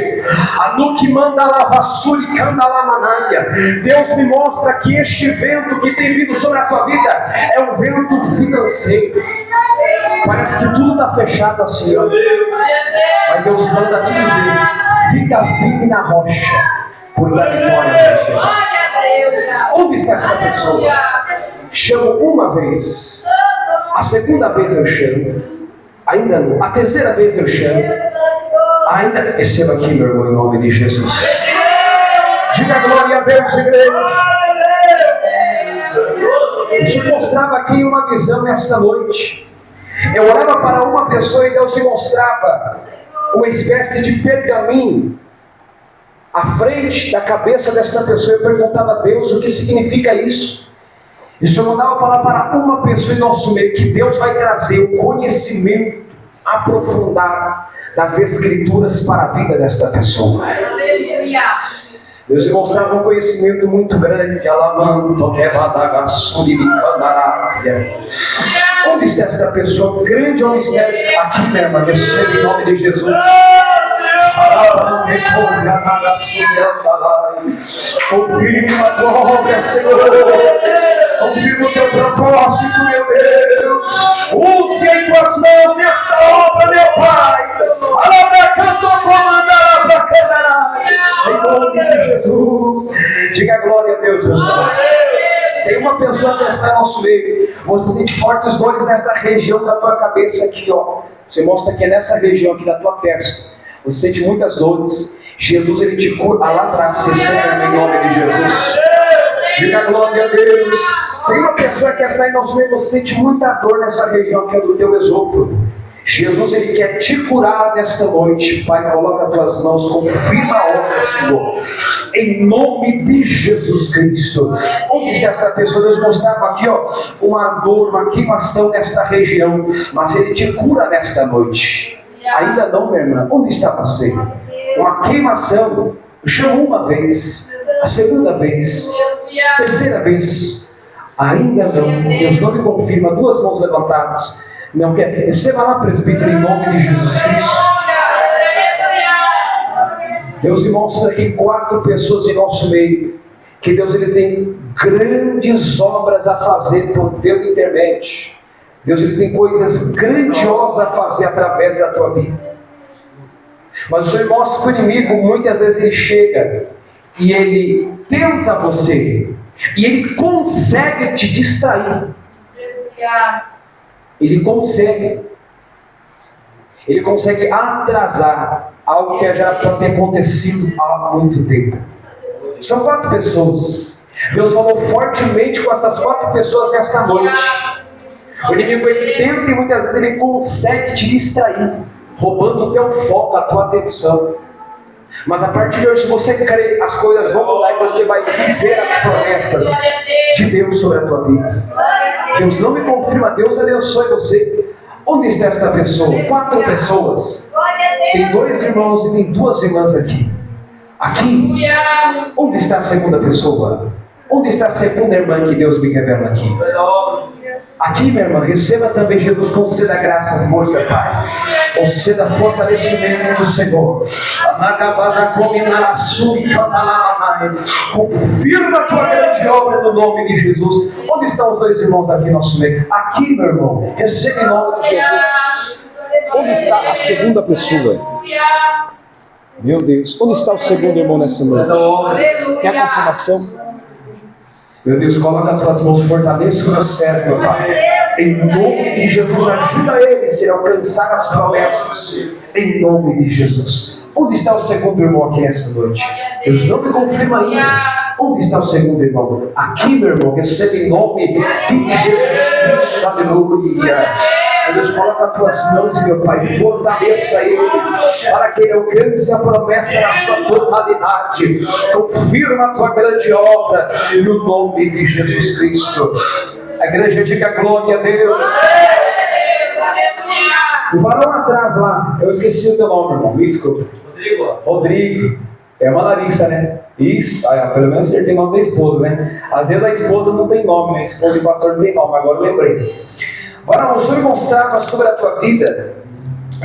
Anuki manda lavassuri canda lamanaya. Deus me mostra que este vento que tem vindo sobre a tua vida é um vento financeiro. Parece que tudo está fechado assim, ó. Mas Deus manda te dizer: fica firme na rocha, porque a vitória vai chegar. Onde está essa pessoa? Chamo uma vez, a segunda vez eu chamo, ainda não, a terceira vez eu chamo, ainda. Receba aqui, meu irmão, em nome de Jesus. Diga glória a Deus, igreja. Eu te mostrava aqui uma visão nesta noite. Eu olhava para uma pessoa e Deus me mostrava uma espécie de pergaminho à frente da cabeça desta pessoa. Eu perguntava a Deus o que significa isso. E o Senhor mandava falar para uma pessoa em nosso meio que Deus vai trazer o conhecimento aprofundado das Escrituras para a vida desta pessoa. Deus me mostrava um conhecimento muito grande. Onde está esta pessoa? Grande é o mistério. Aqui, minha irmã, recebe em nome de Jesus. Confirma a tua obra, Senhor. Confirma o teu propósito, meu Deus. Use em tuas mãos esta obra, meu Pai. Em nome de Jesus. Diga glória a Deus, meus irmãos. Tem uma pessoa que está no nosso meio. Você sente fortes dores nessa região da tua cabeça aqui, ó. Você mostra que é nessa região aqui da tua testa. Você sente muitas dores. Jesus, ele te cura lá atrás. Você sente em nome de Jesus. Diga glória a Deus. Tem uma pessoa que está em nosso meio. Você sente muita dor nessa região que é do teu esôfago. Jesus, ele quer te curar nesta noite. Pai, coloca as tuas mãos, confirma a obra, Senhor. Em nome de Jesus Cristo. Onde está essa pessoa? Deus mostrava aqui, ó, uma dor, uma queimação nesta região. Mas ele te cura nesta noite. Ainda não, minha irmã. Onde está você? Uma queimação. Chamou uma vez, a segunda vez, a terceira vez. Ainda não. Deus não me confirma. Duas mãos levantadas. Não quer. Receba lá, presbítero, em nome de Jesus Cristo. Deus me mostra aqui 4 pessoas em nosso meio. Que Deus, ele tem grandes obras a fazer por teu intermédio. Deus, ele tem coisas grandiosas a fazer através da tua vida. Mas o Senhor mostra que o inimigo, muitas vezes ele chega e ele tenta você. E ele consegue te distrair. Ele consegue atrasar algo que já pode ter acontecido há muito tempo. São 4 pessoas. Deus falou fortemente com essas 4 pessoas nesta noite. O inimigo, ele tenta e muitas vezes ele consegue te distrair, roubando o teu foco, a tua atenção. Mas a partir de hoje, se você crer, as coisas vão mudar e você vai viver as promessas de Deus sobre a tua vida. Deus não me confirma, Deus abençoe você. Onde está esta pessoa? 4 pessoas. Tem 2 irmãos e tem 2 irmãs aqui. Aqui. Onde está a segunda pessoa? Onde está a segunda irmã que Deus me revela aqui? Aqui, minha irmã, receba também, Jesus, conceda graça, força, Pai. Conceda fortalecimento do Senhor. Confirma a tua grande obra no nome de Jesus. Onde estão os 2 irmãos aqui no nosso meio? Aqui, meu irmão, receba em nome de Jesus. Onde está a segunda pessoa? Meu Deus, onde está o segundo irmão nessa noite? Quer a confirmação? Meu Deus, coloca as tuas mãos, fortaleça o meu servo, meu Pai. Em nome de Jesus, ajuda eles a alcançar as promessas. Em nome de Jesus. Onde está o segundo irmão aqui nessa noite? Deus não me confirma ainda. Onde está o segundo irmão? Aqui, meu irmão, recebe em nome de Jesus Cristo. Aleluia. Deus, coloca as tuas mãos, meu Pai, fortaleça ele, para que ele alcance a promessa na sua totalidade. Confirma a tua grande obra, no nome de Jesus Cristo. A igreja diga glória a Deus. O varão atrás lá, eu esqueci o teu nome, irmão, me desculpa. Rodrigo. É uma Larissa, né? Isso, pelo menos acertei o nome da esposa, né? Às vezes a esposa não tem nome, né? A esposa de pastor não tem nome, agora eu lembrei. Varão, o Senhor mostrava sobre a tua vida.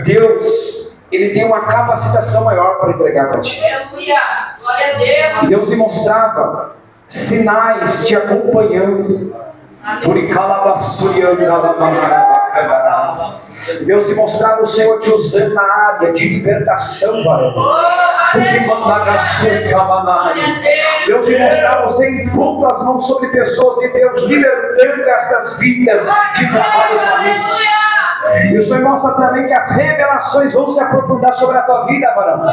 Deus, ele tem uma capacitação maior para entregar para ti. Aleluia! Glória a Deus! Deus me mostrava sinais te acompanhando. Deus te mostrava o Senhor te usando na área de libertação, varão. Deus te mostrava você impondo as mãos sobre pessoas e Deus libertando estas vidas de trabalhos malignos. E o Senhor mostra também que as revelações vão se aprofundar sobre a tua vida, varão.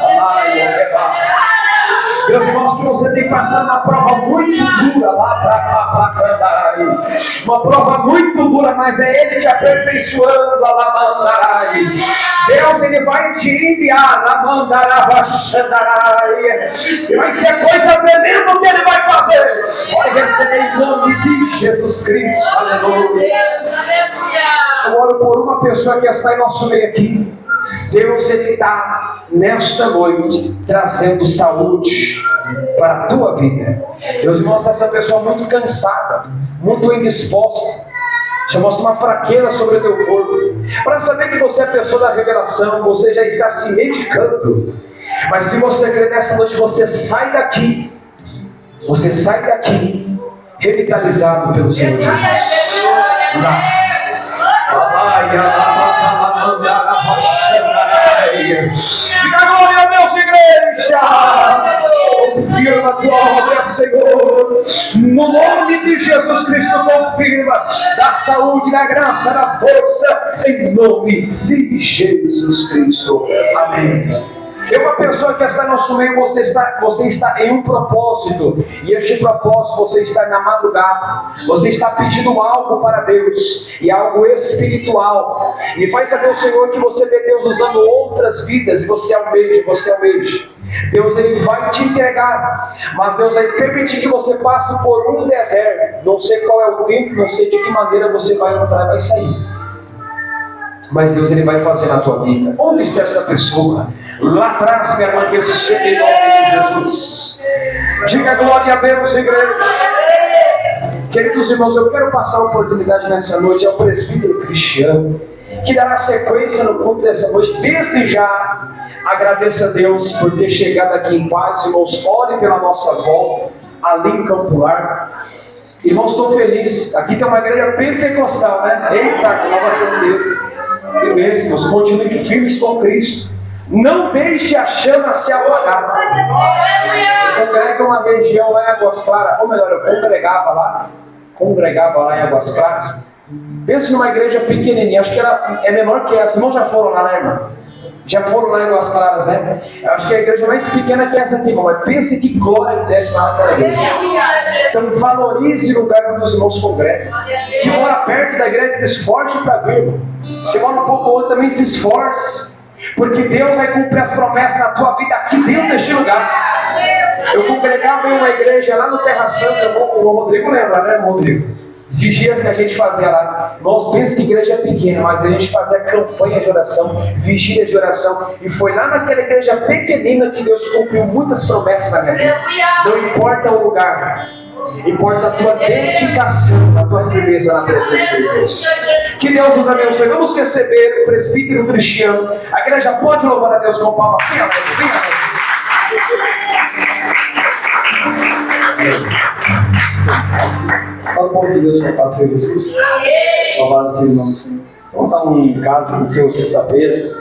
Deus mostra que você tem passado uma prova muito dura lá para Candarai. Uma prova muito dura, mas é Ele te aperfeiçoando lá Mandarai. Deus, Ele vai te enviar lá Mandarai. E vai ser coisa tremenda que Ele vai fazer. Pode receber em nome de Jesus Cristo. Aleluia. Eu oro por uma pessoa que está em nosso meio aqui. Deus, Ele está nesta noite trazendo saúde para a tua vida. Deus mostra essa pessoa muito cansada, muito indisposta. Isso mostra uma fraqueza sobre o teu corpo. Para saber que você é a pessoa da revelação, você já está se medicando. Mas se você crer nessa noite, você sai daqui. Você sai daqui revitalizado pelo Senhor Jesus. Diga glória a Deus, igreja! Confirma a tua obra, Senhor. No nome de Jesus Cristo, confirma. Da saúde, da graça, da força. Em nome de Jesus Cristo. Amém. Tem uma pessoa que está no nosso meio, você está em um propósito, e este propósito você está na madrugada, você está pedindo algo para Deus, e algo espiritual, e faz saber o Senhor que você vê Deus usando outras vidas, e você almeja. Deus ele vai te entregar, mas Deus vai permitir que você passe por um deserto. Não sei qual é o tempo, não sei de que maneira você vai entrar e vai sair, mas Deus ele vai fazer na tua vida. Onde está essa pessoa? Lá atrás, minha irmã, que recebe em nome de Jesus. Diga glória a Deus, igreja. Queridos irmãos, eu quero passar a oportunidade nessa noite ao presbítero Cristiano, que dará sequência no culto dessa noite. Desde já, agradeço a Deus por ter chegado aqui em paz. Irmãos, ore pela nossa volta ali em Campo Largo. Irmãos, estou feliz. Aqui tem uma igreja pentecostal, né? Eita, glória a Deus. Que bênçãos, continuem firmes com Cristo. Não deixe a chama se apagar. Eu congrego uma região lá em Águas Claras, ou melhor, eu congregava lá em Águas Claras. Pense numa igreja pequenininha, acho que ela é menor que essa. Irmãos já foram lá, né, irmã? Já foram lá em Águas Claras, né? Eu acho que é a igreja mais pequena que essa aqui, irmão. Mas pense que glória que desce lá naquela igreja. Então valorize o lugar onde os irmãos congregam. Se mora perto da igreja, se esforce para vir, irmão. Se mora um pouco longe, também se esforce. Porque Deus vai cumprir as promessas na tua vida aqui dentro deste lugar. Eu congregava em uma igreja lá no Terra Santa, o Rodrigo lembra, né, Rodrigo? Os vigias que a gente fazia lá. Irmãos, pensa que igreja é pequena, mas a gente fazia campanha de oração, vigília de oração. E foi lá naquela igreja pequenina que Deus cumpriu muitas promessas na minha vida. Não importa o lugar, importa a tua dedicação, a tua firmeza na presença de Deus. Que Deus nos abençoe. Vamos receber o presbítero Cristiano. A igreja pode louvar a Deus com palmas. Fala o povo de Deus com o Pastor Jesus. Louvado seja o nome do Senhor. Vamos estar um caso que aconteceu sexta-feira.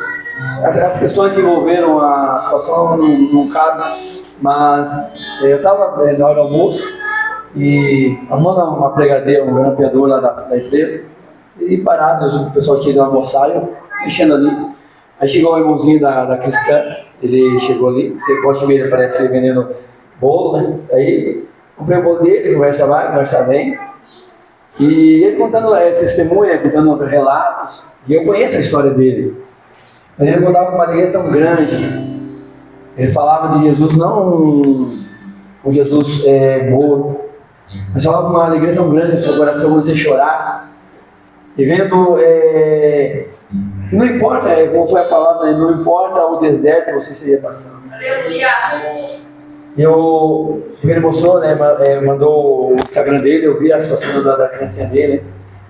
As questões que envolveram a situação não cabem, mas eu estava na hora do almoço e arrumando uma pregadeira, um grampeador lá da empresa, e parados, o pessoal que ia almoçar, eu mexendo ali. Aí chegou o irmãozinho da cristã, ele chegou ali, você gosta de ver ele aparece vendendo bolo, né? Aí comprei o bolo dele, conversa lá, conversa bem. E ele contando testemunha, contando relatos, e eu conheço a história dele. Mas ele contava com uma alegria tão grande. Ele falava de Jesus não um Jesus morto, mas falava com uma alegria tão grande, seu coração comecei a chorar. E vendo, não importa, como foi a palavra, não importa o deserto que você esteja passando. Ele mostrou, né, mandou o Instagram dele, eu vi a situação da criancinha dele.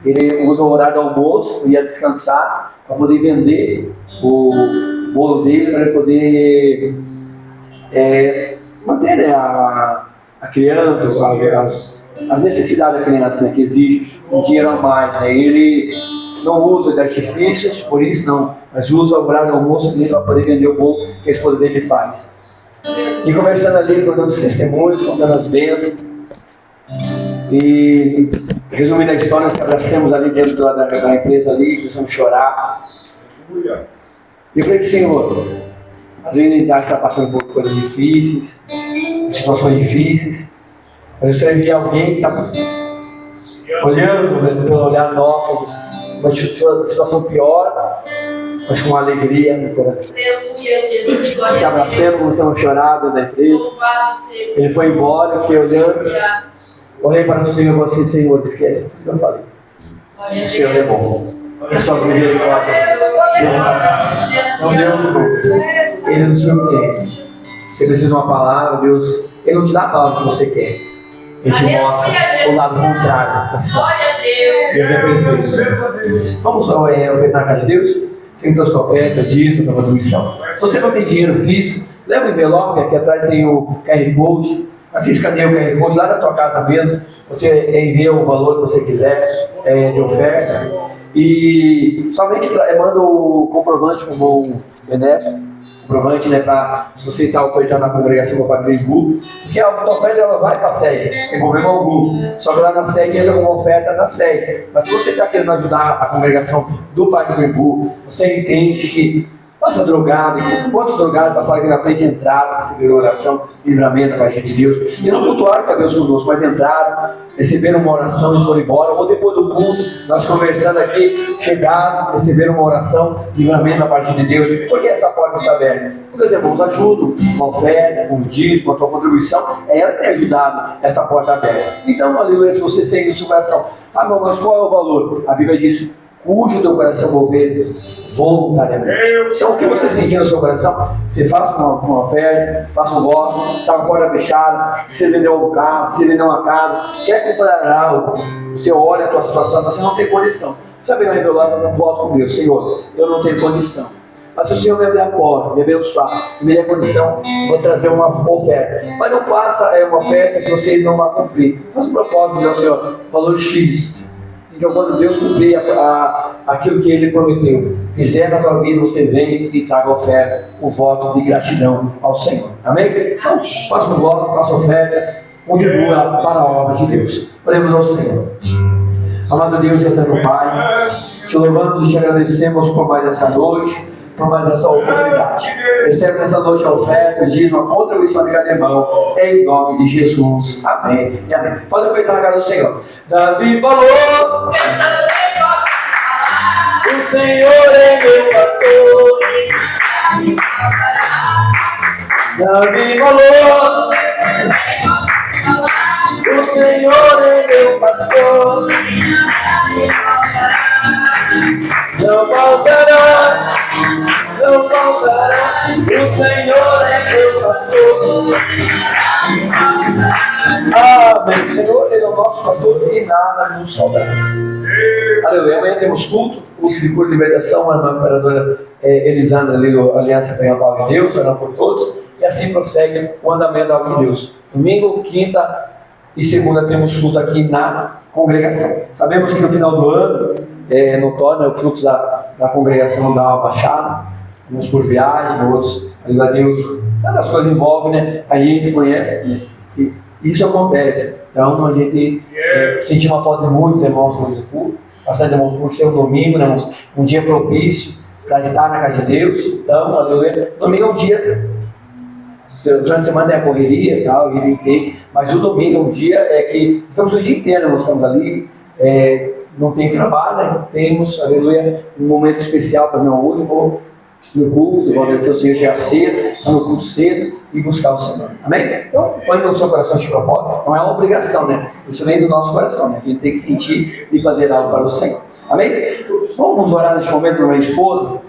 Ele usa o horário do almoço, ia descansar, para poder vender o bolo dele, para ele poder manter, né, a criança, as necessidades da criança, né, que exige um dinheiro a mais. Né. Ele não usa de artifícios, por isso não, mas usa o horário do almoço dele para poder vender o bolo que a esposa dele faz. E conversando ali, contando os testemunhos, contando as bênçãos. E resumindo a história, nós abracemos ali dentro da empresa ali, começamos a chorar. E eu falei que, Senhor, às vezes a gente está passando por coisas difíceis, situações difíceis, mas o Senhor envia alguém que está olhando pelo olhar nosso, uma situação pior, mas com uma alegria no coração. Se abraçando, começamos a chorar dentro da empresa. Ele foi embora, eu fiquei olhando. Olhei para o Senhor e falei assim: Senhor, esquece tudo que eu falei. O Senhor é bom. As suas misericórdias. Não Deus bom. Ele nos surpreende. Você precisa de uma palavra, Deus. Ele não te dá a palavra que você quer. Ele te mostra o lado contrário da situação. Deus é perfeito. Vamos só ofertar na casa de Deus? Sempre a sua oferta, dízimo, para a missão. Se você não tem dinheiro físico, leva o envelope, aqui atrás tem o QR Code. Assim, escaneia o QR Code lá da tua casa mesmo. Você envia o valor que você quiser de oferta. E somente manda o comprovante para o irmão Ernesto. Comprovante, né, para você estar ofertando na congregação do Padre Embu, porque a oferta ela vai para a sede, sem problema algum. Só que lá na sede entra uma oferta na sede. Mas se você está querendo ajudar a congregação do Padre Embu, você entende que passa drogado, quantos drogados passaram aqui na frente entraram, receberam oração, livramento da parte de Deus, e não cultuaram com Deus conosco, mas entraram, receberam uma oração e foram embora, ou depois do culto, nós conversando aqui, chegaram, receberam uma oração, livramento da parte de Deus. Por que essa porta está aberta? Porque os irmãos ajudam, uma oferta, um dízimo, a tua contribuição, é ela que tem ajudado essa porta aberta. Então, aleluia, se você sente no seu coração, meu, mas qual é o valor? A Bíblia diz, cujo teu coração mover voluntariamente. Então, o que você sentir no seu coração, você faça uma oferta, faça um voto, está com a porta fechada, você vendeu um carro, você vendeu uma casa, quer comprar algo, você olha a tua situação, você não tem condição. Você vai pegar o envelope e um voto com Deus, Senhor, eu não tenho condição. Mas se o Senhor me abrir a porta, me abençoar, me der condição, vou trazer uma oferta. Mas não faça uma oferta que você não vai cumprir. Faça um propósito, dizer ao Senhor, valor X. Então, quando Deus cumprir aquilo que Ele prometeu, fizer na tua vida, você vem e traga a oferta, o voto de gratidão ao Senhor. Amém? Então, faça um voto, faça a oferta, contribua para a obra de Deus. Oremos ao Senhor. Amado Deus e eterno Pai, te louvamos e te agradecemos por mais essa noite, por mais essa oportunidade. Recebe nessa noite a oferta, dízimo, a contribuição de cada irmão, em nome de Jesus. Amém e amém. Pode aproveitar na casa do Senhor. Davi falou, o Senhor é meu pastor. Davi falou, o Senhor é meu pastor. Não faltará, não faltará, o Senhor é meu pastor. Amém. O Senhor é o nosso pastor e nada nos faltará. Aleluia. Amanhã temos culto de cura e libertação, a irmã imperadora Elisandra ali do Aliança Pela Palavra de Deus, orando por todos, e assim prossegue o andamento da obra de Deus. Domingo, quinta e segunda temos culto aqui na congregação. Sabemos que no final do ano, notório, o fluxo da congregação dá uma baixada, uns por viagem, outros, a Deus, tantas coisas envolvem, né? A gente conhece, né? Que isso acontece. Então a gente sentiu uma falta de muitos irmãos no culto, bastante irmãos por ser um domingo, né, irmãos? Um dia propício para estar na casa de Deus. Então, aleluia. Domingo é um dia, durante a semana é a correria e tal, ele entende, mas o domingo é um dia que estamos o dia inteiro, nós estamos ali. Não tem trabalho, né? Temos, aleluia, um momento especial para não hoje, vou no culto, vou agradecer ao Senhor chegar cedo, no culto cedo e buscar o Senhor. Amém? Então, põe no seu coração este propósito, não é uma obrigação, né? Isso vem do nosso coração, né? A gente tem que sentir e fazer algo para o Senhor. Amém? Bom, vamos orar neste momento para minha esposa,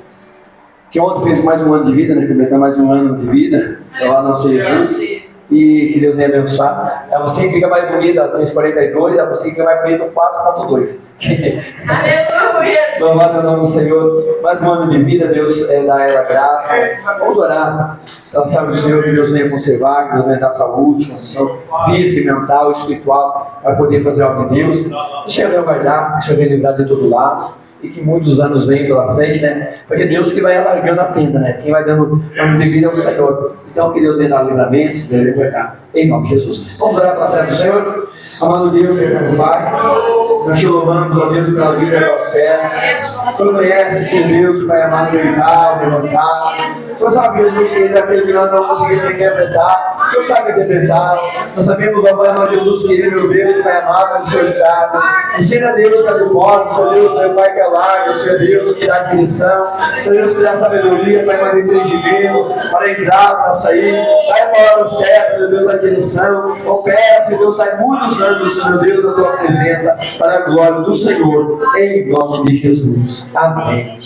que ontem fez mais um ano de vida, né? Completando mais um ano de vida, lá no Senhor Jesus. E que Deus venha abençoar. É você que fica mais bonita, às 3h42, é você que fica mais bonita, 4.2. Aleluia! Louvado o nome do Senhor. Mais um ano de vida, Deus dá ela graça. Vamos orar. Ela sabe do Senhor que Deus venha conservar, que Deus venha dar saúde, condição física, mental, espiritual, para poder fazer algo de Deus. O Senhor vai guardar, o Senhor vai livrar de todo lado. E que muitos anos venham pela frente, né? Porque é Deus que vai alargando a tenda, né? Quem vai dando anos de vida é o Senhor. Então que Deus venha dar livramento, venha libertar. Em nome de Jesus. Vamos orar para a fé do Senhor. Amado Deus, eterno Pai, nós te louvamos, ó Deus, pela vida da tua serva. Tu conheces, Senhor Deus, Pai amado, legal, levantar. Tu sabe, Jesus, que ainda aquele que nós não conseguimos interpretar. O Senhor sabe interpretar. Nós sabemos, ó Pai amado, Jesus, querido, meu Deus, Pai amado, o Senhor sabe. Ensina, Deus, que é do pobre, Senhor Deus, meu Pai, que é largo, Senhor Deus, que dá direção. Senhor Deus, que dá sabedoria, Pai, para entendimento, para entrar, para sair. Pai, a palavra certa, Senhor Deus, a direção. Opera, Senhor Deus, sai muitos anos, Senhor Deus, na tua presença, para a glória do Senhor, em nome de Jesus. Amém.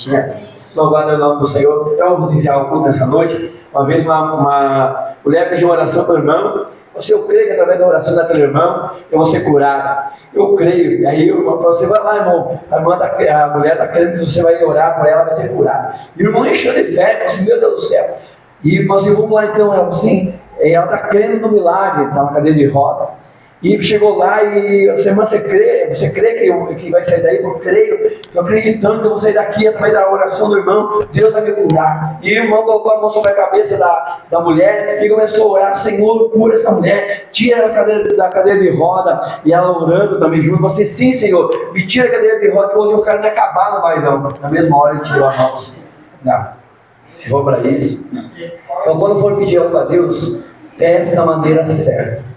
Louvado é o nome do Senhor. Então vamos iniciar o culto nessa noite. Uma vez uma mulher pediu oração para o irmão Eu creio que através da oração daquele irmão, eu vou ser curado. Eu creio. E aí você vai lá, irmão. A mulher está crendo que você vai orar por ela, vai ser curada. E o irmão encheu de fé, falou assim, meu Deus do céu. E você, vamos lá então, ela falou assim, ela está crendo no milagre, está na cadeira de roda. E chegou lá e você, irmã, você crê que vai sair daí? Eu creio, estou acreditando que eu vou sair daqui através da oração do irmão, Deus vai me curar. E o irmão colocou a mão sobre a cabeça da mulher e começou a orar, Senhor, cura essa mulher, tira ela da cadeira de roda. E ela orando também junto, você, sim, Senhor, me tira a cadeira de roda, que hoje eu quero me acabar no bailão. Na mesma hora ele tirou a mão. Não, se for para isso. Então quando for pedir algo a Deus, peça da maneira certa.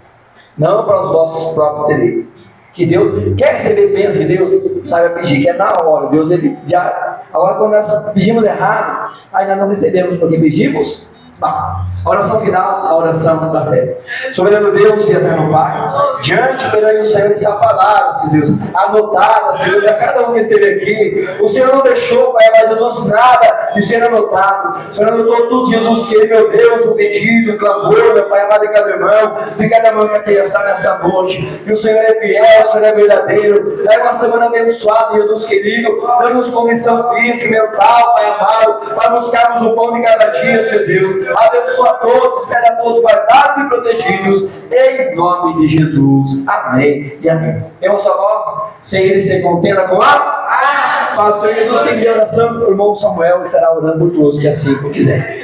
Não para os vossos próprios direitos. Que Deus quer receber bênçãos de Deus, saiba pedir, que é na hora. Deus, ele já. Agora, quando nós pedimos errado, ainda não recebemos, porque pedimos. A oração final, a oração da fé. Soberano Deus e eterno Pai, diante perante o Senhor essa palavra, Senhor Deus, anotada, Senhor, de cada um que esteve aqui. O Senhor não deixou, Pai, mas Jesus, nada de ser anotado. O Senhor anotou tudo, Jesus, que, meu Deus, o pedido, o clamor, meu Pai amado, de cada irmão, de cada irmão que aqui está nessa noite. E o Senhor é fiel, o Senhor é verdadeiro. Dá uma semana abençoada, Jesus querido. Dá-nos condição física, mental, Pai amado, para buscarmos o pão de cada dia, Senhor Deus. Abençoa a todos, espere a todos guardados e protegidos, em nome de Jesus. Amém e amém. Em vossa voz, sem ele se contenda com a paz. Senhor Jesus, quem quiser oração, o irmão Samuel estará orando por todos, que assim o quiser.